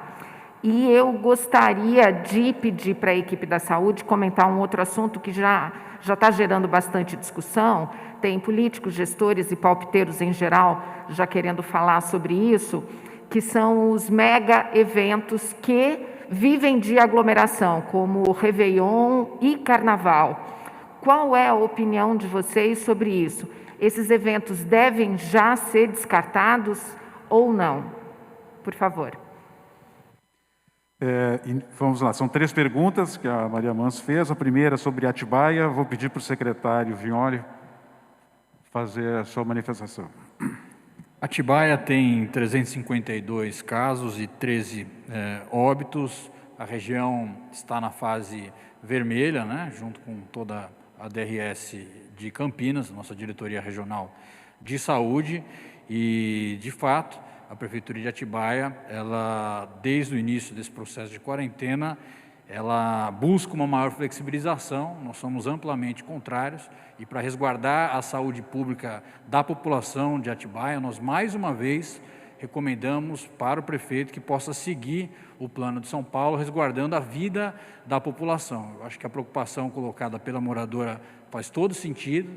S12: E eu gostaria de pedir para a equipe da saúde comentar um outro assunto que já está gerando bastante discussão. Tem políticos, gestores e palpiteiros em geral já querendo falar sobre isso, que são os mega eventos que vivem de aglomeração, como o Réveillon e Carnaval. Qual é a opinião de vocês sobre isso? Esses eventos devem já ser descartados ou não? Por favor.
S5: Vamos lá, são 3 perguntas que a Maria Manso fez. A primeira sobre Atibaia, vou pedir para o secretário Vignoli fazer a sua manifestação.
S8: Atibaia tem 352 casos e 13 óbitos. A região está na fase vermelha, né, junto com toda a DRS de Campinas, nossa diretoria regional de saúde, e, de fato, a Prefeitura de Atibaia, ela, desde o início desse processo de quarentena, ela busca uma maior flexibilização, nós somos amplamente contrários, e para resguardar a saúde pública da população de Atibaia, nós mais uma vez recomendamos para o prefeito que possa seguir o Plano de São Paulo, resguardando a vida da população. Eu acho que a preocupação colocada pela moradora faz todo sentido.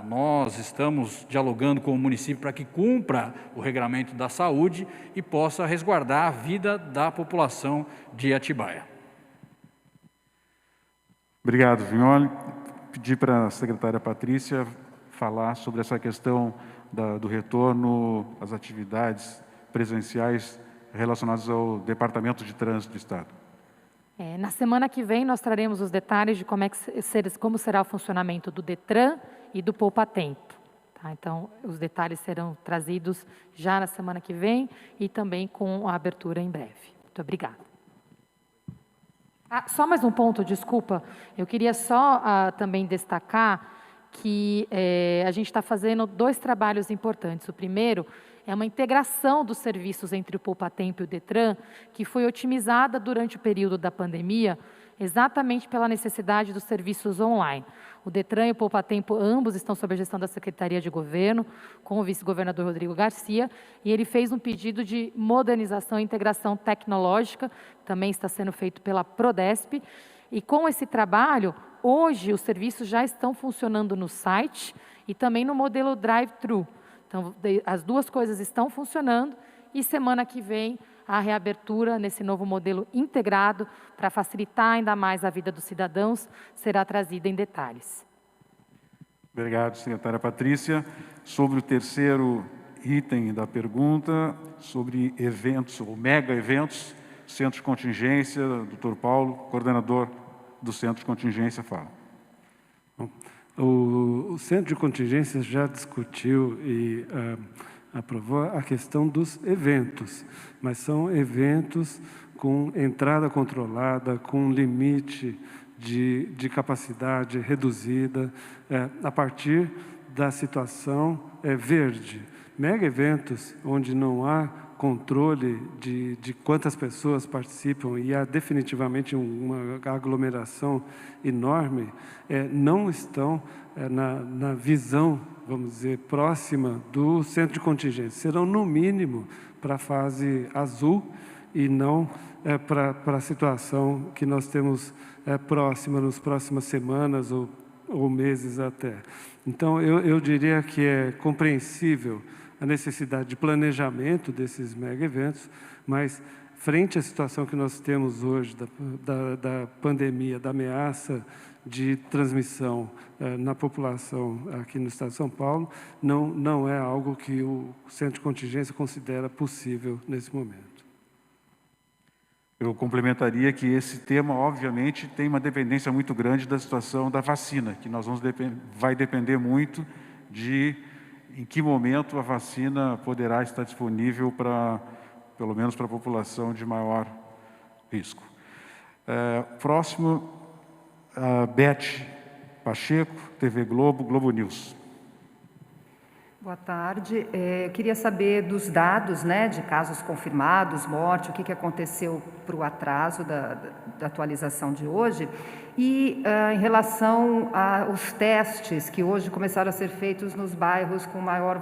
S8: Nós estamos dialogando com o município para que cumpra o regramento da saúde e possa resguardar a vida da população de Atibaia.
S5: Obrigado, Vignoli. Pedi para a secretária Patrícia falar sobre essa questão do retorno às atividades presenciais relacionadas ao Departamento de Trânsito do Estado.
S9: Na semana que vem, nós traremos os detalhes de como será o funcionamento do DETRAN e do Poupa Tempo. Tá? Então, os detalhes serão trazidos já na semana que vem e também com a abertura em breve. Muito obrigada. Só mais um ponto, desculpa. Eu queria só também destacar que a gente está fazendo 2 trabalhos importantes. O primeiro é uma integração dos serviços entre o Poupa Tempo e o DETRAN, que foi otimizada durante o período da pandemia, exatamente pela necessidade dos serviços online. O DETRAN e o Poupa Tempo, ambos estão sob a gestão da Secretaria de Governo, com o vice-governador Rodrigo Garcia, e ele fez um pedido de modernização e integração tecnológica, também está sendo feito pela Prodesp, e com esse trabalho, hoje os serviços já estão funcionando no site e também no modelo drive-thru. Então, as 2 coisas estão funcionando e semana que vem a reabertura nesse novo modelo integrado para facilitar ainda mais a vida dos cidadãos será trazida em detalhes.
S5: Obrigado, secretária Patrícia. Sobre o terceiro item da pergunta, sobre eventos ou mega eventos, Centro de Contingência, doutor Paulo, coordenador do Centro de Contingência, fala.
S6: Bom, o Centro de Contingência já discutiu e aprovou a questão dos eventos, mas são eventos com entrada controlada, com limite de capacidade reduzida, a partir da situação verde. Mega eventos onde não há controle de quantas pessoas participam e há definitivamente uma aglomeração enorme, não estão na visão, vamos dizer, próxima do centro de contingência. Serão, no mínimo, para a fase azul e não para a situação que nós temos próxima, nas próximas semanas ou meses até. Então, eu diria que é compreensível a necessidade de planejamento desses mega eventos, mas frente à situação que nós temos hoje da pandemia, da ameaça de transmissão na população aqui no estado de São Paulo, não é algo que o centro de contingência considera possível nesse momento.
S5: Eu complementaria que esse tema, obviamente, tem uma dependência muito grande da situação da vacina, que vai depender muito de em que momento a vacina poderá estar disponível pelo menos para a população de maior risco. Próximo, Beth Pacheco, TV Globo, Globo News.
S13: Boa tarde. Eu queria saber dos dados, né, de casos confirmados, morte, o que aconteceu para o atraso da atualização de hoje. E em relação aos testes que hoje começaram a ser feitos nos bairros com maior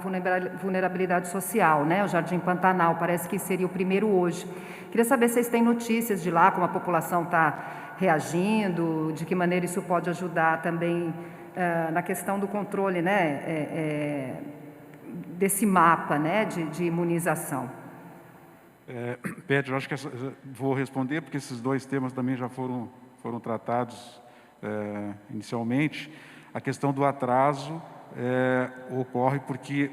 S13: vulnerabilidade social, né, o Jardim Pantanal, parece que seria o primeiro hoje. Queria saber se vocês têm notícias de lá, como a população está reagindo, de que maneira isso pode ajudar também na questão do controle, né, desse mapa, né, de imunização.
S5: Pedro, eu acho que vou responder, porque esses dois temas também já foram tratados inicialmente. A questão do atraso ocorre porque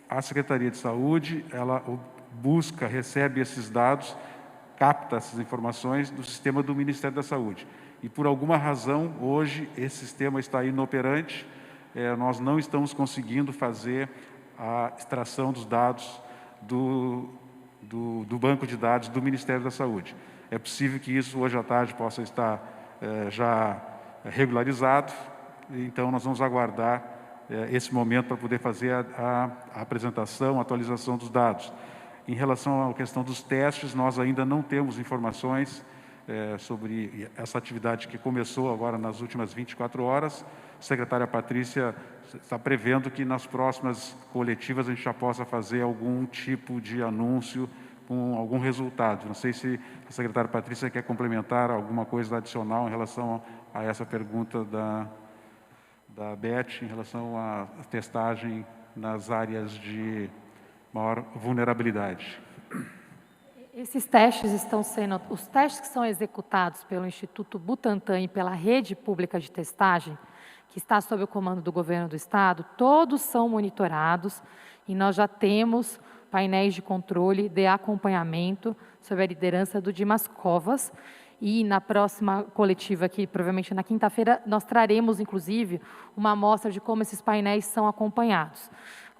S5: a Secretaria de Saúde, ela recebe esses dados, capta essas informações do sistema do Ministério da Saúde. E por alguma razão, hoje, esse sistema está inoperante, nós não estamos conseguindo fazer a extração dos dados do banco de dados do Ministério da Saúde. É possível que isso hoje à tarde possa estar já regularizado, então nós vamos aguardar esse momento para poder fazer a apresentação, a atualização dos dados. Em relação à questão dos testes, nós ainda não temos informações sobre essa atividade que começou agora nas últimas 24 horas. A secretária Patrícia está prevendo que nas próximas coletivas a gente já possa fazer algum tipo de anúncio com algum resultado. Não sei se a secretária Patrícia quer complementar alguma coisa adicional em relação a essa pergunta da Beth, em relação à testagem nas áreas de maior vulnerabilidade.
S9: Esses testes os testes que são executados pelo Instituto Butantan e pela rede pública de testagem, que está sob o comando do governo do estado, todos são monitorados e nós já temos painéis de controle de acompanhamento sob a liderança do Dimas Covas. E na próxima coletiva, aqui, provavelmente na quinta-feira, nós traremos, inclusive, uma amostra de como esses painéis são acompanhados.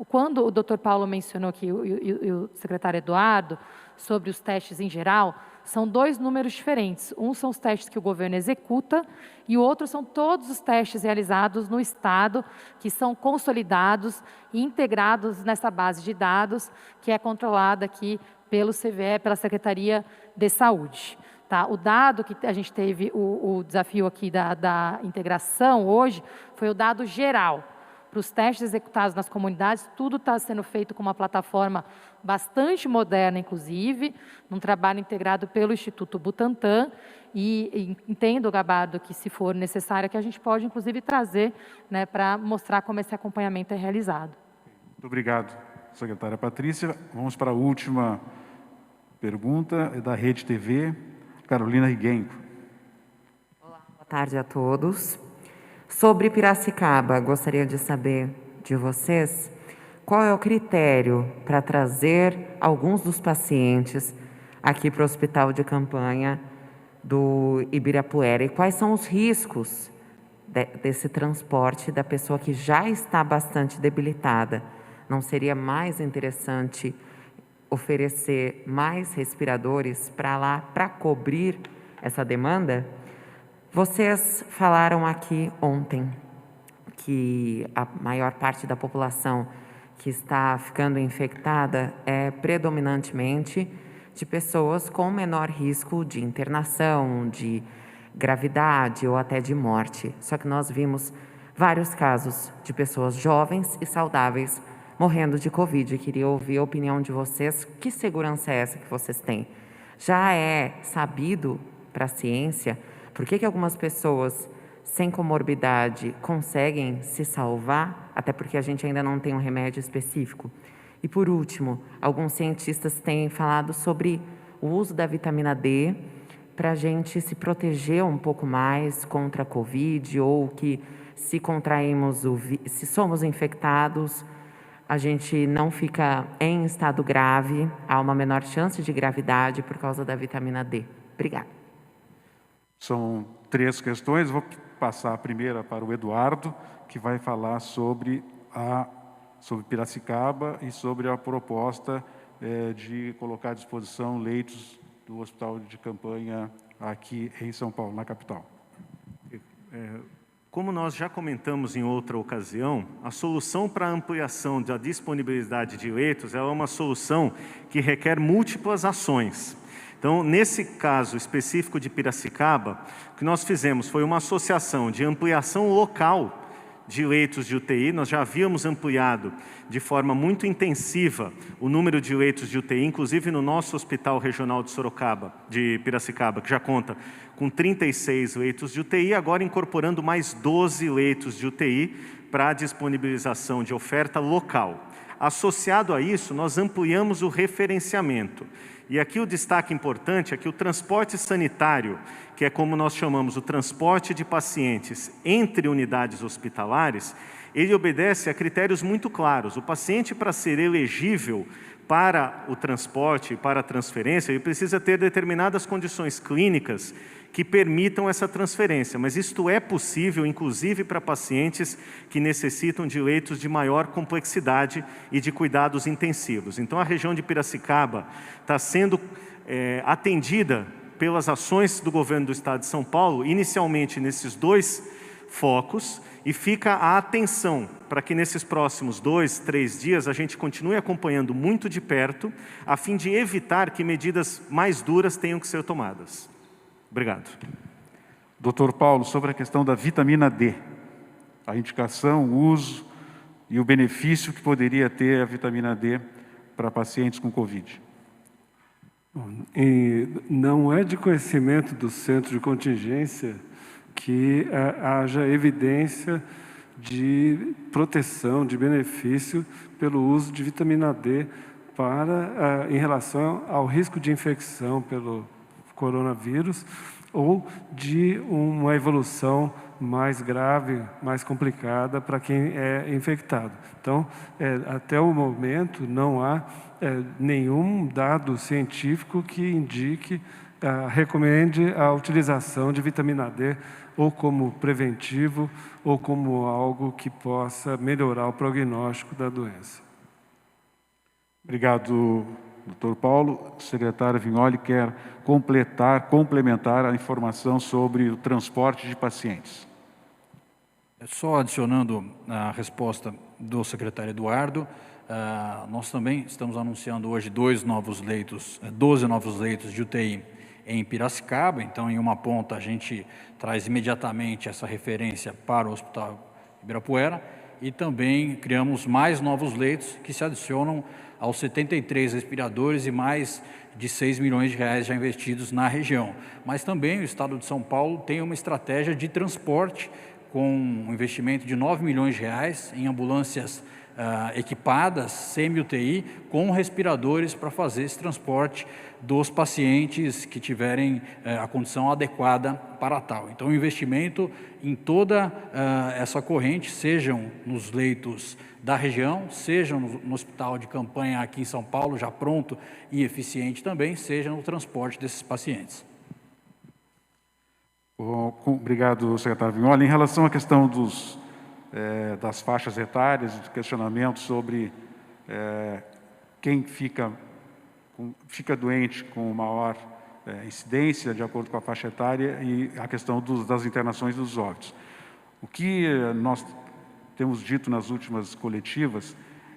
S9: Quando o doutor Paulo mencionou aqui, e o secretário Eduardo, sobre os testes em geral, são dois números diferentes. Um são os testes que o governo executa e o outro são todos os testes realizados no Estado, que são consolidados e integrados nessa base de dados, que é controlada aqui pelo CVE, pela Secretaria de Saúde. Tá? O dado que a gente teve, o desafio aqui da integração hoje, foi o dado geral. Para os testes executados nas comunidades, tudo está sendo feito com uma plataforma bastante moderna, inclusive, num trabalho integrado pelo Instituto Butantan, e entendo, Gabardo, que se for necessário, que a gente pode, inclusive, trazer, né, para mostrar como esse acompanhamento é realizado.
S5: Muito obrigado, secretária Patrícia. Vamos para a última pergunta, da Rede TV, Carolina Riguenco.
S14: Olá, boa tarde a todos. Sobre Piracicaba, gostaria de saber de vocês qual é o critério para trazer alguns dos pacientes aqui para o hospital de campanha do Ibirapuera e quais são os riscos desse transporte da pessoa que já está bastante debilitada não seria mais interessante oferecer mais respiradores para lá, para cobrir essa demanda? Vocês falaram aqui ontem que a maior parte da população que está ficando infectada é predominantemente de pessoas com menor risco de internação, de gravidade ou até de morte. Só que nós vimos vários casos de pessoas jovens e saudáveis morrendo de Covid. Queria ouvir a opinião de vocês. Que segurança é essa que vocês têm? Já é sabido para a ciência por que algumas pessoas sem comorbidade conseguem se salvar, até porque a gente ainda não tem um remédio específico. E por último, alguns cientistas têm falado sobre o uso da vitamina D para a gente se proteger um pouco mais contra a Covid, ou que se contraímos, se somos infectados, a gente não fica em estado grave, há uma menor chance de gravidade por causa da vitamina D. Obrigada.
S5: São 3 questões, vou passar a primeira para o Eduardo, que vai falar sobre Piracicaba e sobre a proposta de colocar à disposição leitos do hospital de campanha aqui em São Paulo, na capital.
S7: Como nós já comentamos em outra ocasião, a solução para a ampliação da disponibilidade de leitos é uma solução que requer múltiplas ações. Então, nesse caso específico de Piracicaba, o que nós fizemos foi uma associação de ampliação local de leitos de UTI. Nós já havíamos ampliado de forma muito intensiva o número de leitos de UTI, inclusive no nosso Hospital Regional de Piracicaba, que já conta com 36 leitos de UTI, agora incorporando mais 12 leitos de UTI para a disponibilização de oferta local. Associado a isso, nós ampliamos o referenciamento. E aqui o destaque importante é que o transporte sanitário, que é como nós chamamos o transporte de pacientes entre unidades hospitalares, ele obedece a critérios muito claros. O paciente, para ser elegível para o transporte, para a transferência, ele precisa ter determinadas condições clínicas que permitam essa transferência, mas isto é possível, inclusive para pacientes que necessitam de leitos de maior complexidade e de cuidados intensivos. Então, a região de Piracicaba está sendo atendida pelas ações do governo do Estado de São Paulo, inicialmente nesses 2 focos, e fica a atenção para que nesses próximos 2, 3 dias a gente continue acompanhando muito de perto, a fim de evitar que medidas mais duras tenham que ser tomadas. Obrigado.
S5: Doutor Paulo, sobre a questão da vitamina D, a indicação, o uso e o benefício que poderia ter a vitamina D para pacientes com Covid.
S6: Não é de conhecimento do centro de contingência que haja evidência de proteção, de benefício pelo uso de vitamina D em relação ao risco de infecção pelo coronavírus ou de uma evolução mais grave, mais complicada para quem é infectado. Então, até o momento, não há nenhum dado científico que indique, recomende a utilização de vitamina D ou como preventivo ou como algo que possa melhorar o prognóstico da doença.
S5: Obrigado, doutor Paulo. O secretário Vignoli quer complementar a informação sobre o transporte de pacientes.
S8: Só adicionando a resposta do secretário Eduardo, nós também estamos anunciando hoje 12 novos leitos de UTI em Piracicaba. Então, em uma ponta, a gente traz imediatamente essa referência para o Hospital Ibirapuera e também criamos mais novos leitos que se adicionam aos 73 respiradores e mais de 6 milhões de reais já investidos na região. Mas também o Estado de São Paulo tem uma estratégia de transporte com um investimento de 9 milhões de reais em ambulâncias equipadas, semi-UTI, com respiradores para fazer esse transporte dos pacientes que tiverem a condição adequada para tal. Então, o investimento em toda essa corrente, sejam nos leitos da região, sejam no hospital de campanha aqui em São Paulo, já pronto e eficiente também, seja no transporte desses pacientes.
S5: Obrigado, secretário Vignoli. Em relação à questão das faixas etárias, de questionamento sobre quem fica doente com maior incidência, de acordo com a faixa etária, e a questão das internações e dos óbitos. O que nós temos dito nas últimas coletivas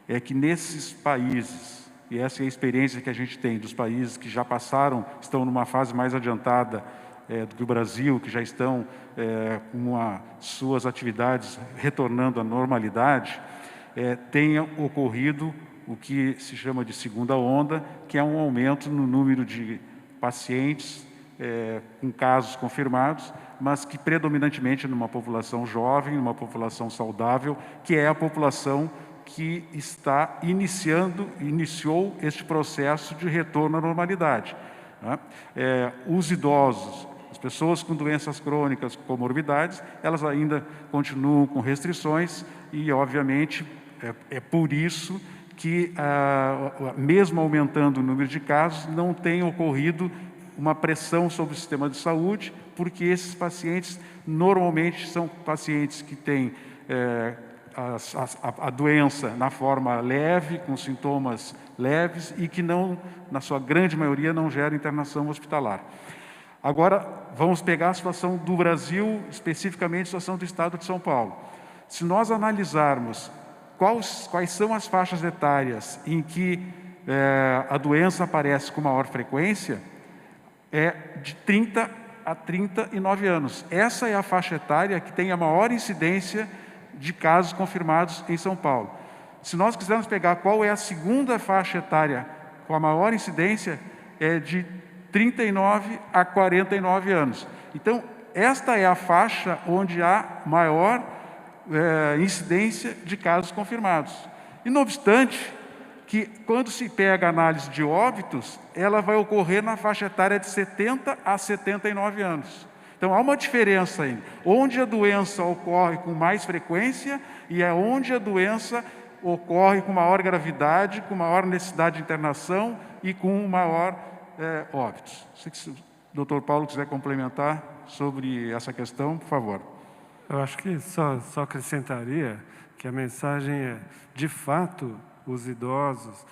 S5: é que nesses países, e essa é a experiência que a gente tem dos países que já passaram, estão numa fase mais adiantada do que o Brasil, que já estão com suas atividades retornando à normalidade, tenha ocorrido o que se chama de segunda onda, que é um aumento no número de pacientes com casos confirmados, mas que predominantemente numa população jovem, numa população saudável, que é a população que iniciou este processo de retorno à normalidade. Né? Os idosos, as pessoas com doenças crônicas, comorbidades, elas ainda continuam com restrições e, obviamente, é por isso que, mesmo aumentando o número de casos, não tem ocorrido uma pressão sobre o sistema de saúde, porque esses pacientes normalmente são pacientes que têm a doença na forma leve, com sintomas leves e que não, na sua grande maioria, não gera internação hospitalar. Agora, vamos pegar a situação do Brasil, especificamente a situação do Estado de São Paulo. Se nós analisarmos quais são as faixas etárias em que a doença aparece com maior frequência, é de 30 a 39 anos. Essa é a faixa etária que tem a maior incidência de casos confirmados em São Paulo. Se nós quisermos pegar qual é a segunda faixa etária com a maior incidência, é de 39 a 49 anos. Então, esta é a faixa onde há maior incidência de casos confirmados. E, não obstante, que quando se pega a análise de óbitos, ela vai ocorrer na faixa etária de 70 a 79 anos. Então, há uma diferença aí, onde a doença ocorre com mais frequência e é onde a doença ocorre com maior gravidade, com maior necessidade de internação e com maior óbitos. Se o doutor Paulo quiser complementar sobre essa questão, por favor.
S6: Eu acho que só acrescentaria que a mensagem é, de fato, os idosos,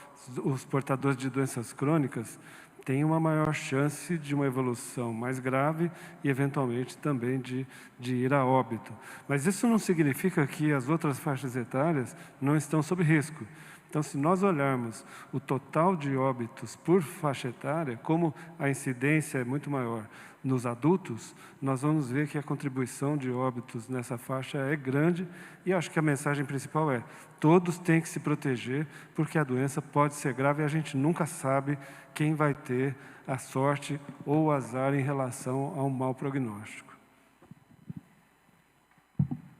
S6: os portadores de doenças crônicas, têm uma maior chance de uma evolução mais grave e, eventualmente, também de ir a óbito. Mas isso não significa que as outras faixas etárias não estão sob risco. Então, se nós olharmos o total de óbitos por faixa etária, como a incidência é muito maior nos adultos, nós vamos ver que a contribuição de óbitos nessa faixa é grande e acho que a mensagem principal é: todos têm que se proteger, porque a doença pode ser grave e a gente nunca sabe quem vai ter a sorte ou o azar em relação a um mau prognóstico.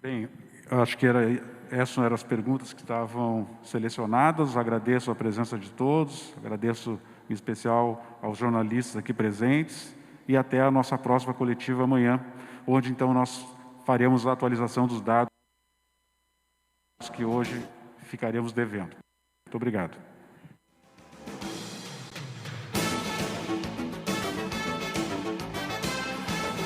S5: Bem, acho que essas eram as perguntas que estavam selecionadas. Agradeço a presença de todos, agradeço em especial aos jornalistas aqui presentes e até a nossa próxima coletiva amanhã, onde então nós faremos a atualização dos dados que hoje ficaremos devendo. Muito obrigado.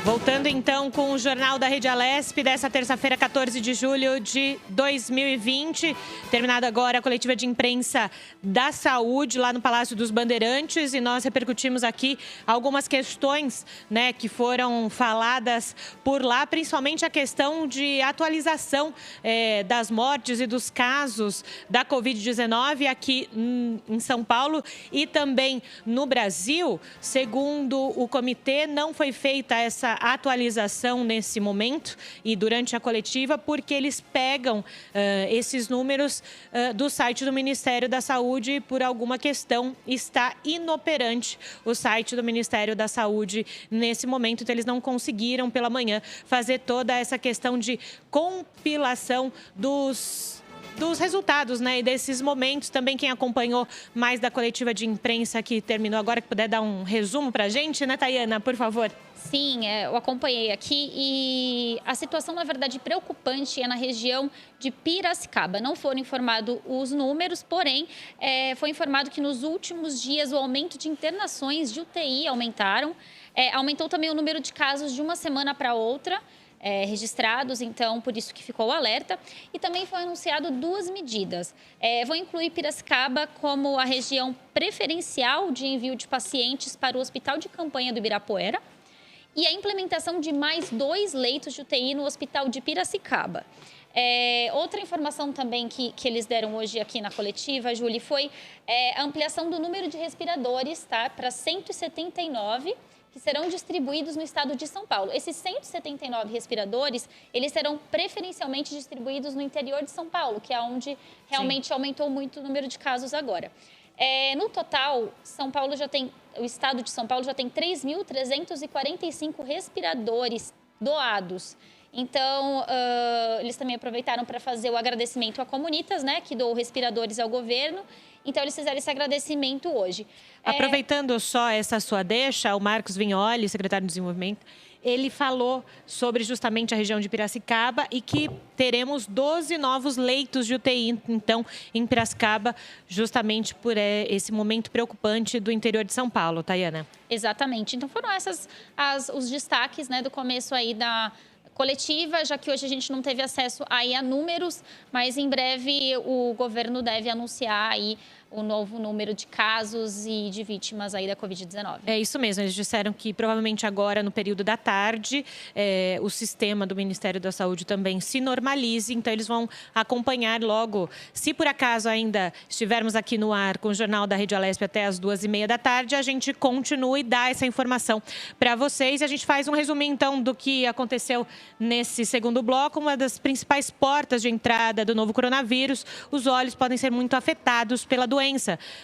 S2: Voltando então com o Jornal da Rede Alesp dessa terça-feira, 14 de julho de 2020. Terminada agora a coletiva de imprensa da saúde lá no Palácio dos Bandeirantes e nós repercutimos aqui algumas questões, né, que foram faladas por lá, principalmente a questão de atualização das mortes e dos casos da Covid-19 aqui em São Paulo e também no Brasil. Segundo o comitê, não foi feita essa atualização nesse momento e durante a coletiva, porque eles pegam esses números do site do Ministério da Saúde e por alguma questão está inoperante o site do Ministério da Saúde nesse momento, então eles não conseguiram pela manhã fazer toda essa questão de compilação dos resultados, né, e desses momentos. Também quem acompanhou mais da coletiva de imprensa que terminou agora, que puder dar um resumo para a gente, né, Tayana, por favor.
S3: Sim, eu acompanhei aqui e a situação, na verdade, preocupante é na região de Piracicaba. Não foram informados os números, porém, foi informado que nos últimos dias o aumento de internações de UTI aumentaram. Aumentou também o número de casos de uma semana para outra. registrados, então por isso que ficou o alerta. E também foi anunciado 2 medidas. Vão incluir Piracicaba como a região preferencial de envio de pacientes para o Hospital de Campanha do Ibirapuera e a implementação de mais 2 leitos de UTI no Hospital de Piracicaba. Outra informação também que eles deram hoje aqui na coletiva, Júlia, foi a ampliação do número de respiradores, tá, para 179, que serão distribuídos no estado de São Paulo. Esses 179 respiradores, eles serão preferencialmente distribuídos no interior de São Paulo, que é onde realmente aumentou muito o número de casos agora. No total, o estado de São Paulo já tem 3.345 respiradores doados. Então, eles também aproveitaram para fazer o agradecimento à Comunitas, né, que doou respiradores ao governo. Então, eles fizeram esse agradecimento hoje.
S2: Aproveitando só essa sua deixa, o Marcos Vignoli, secretário de Desenvolvimento, ele falou sobre justamente a região de Piracicaba e que teremos 12 novos leitos de UTI, então, em Piracicaba, justamente por esse momento preocupante do interior de São Paulo, Tayana.
S3: Exatamente. Então, foram esses os destaques, né, do começo aí da coletiva, já que hoje a gente não teve acesso aí a números, mas em breve o governo deve anunciar aí o novo número de casos e de vítimas aí da Covid-19.
S2: É isso mesmo, eles disseram que provavelmente agora, no período da tarde, o sistema do Ministério da Saúde também se normalize, então eles vão acompanhar logo. Se por acaso ainda estivermos aqui no ar com o Jornal da Rede Alesp até as 2h30 da tarde, a gente continua e dá essa informação para vocês. E a gente faz um resumo, então, do que aconteceu nesse segundo bloco. Uma das principais portas de entrada do novo coronavírus, os olhos podem ser muito afetados pela doença.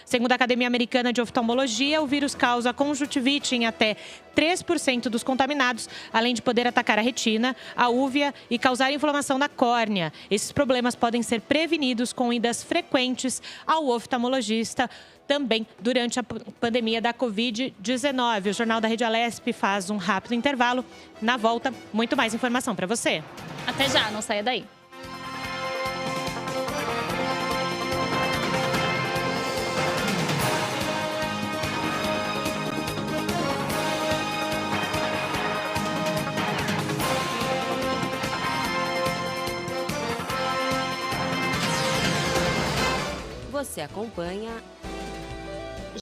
S2: Segundo a Academia Americana de Oftalmologia, o vírus causa conjuntivite em até 3% dos contaminados, além de poder atacar a retina, a úvea e causar inflamação na córnea. Esses problemas podem ser prevenidos com idas frequentes ao oftalmologista, também durante a pandemia da Covid-19. O Jornal da Rede Alesp faz um rápido intervalo. Na volta, muito mais informação para você.
S3: Até já, não saia daí.
S1: Você acompanha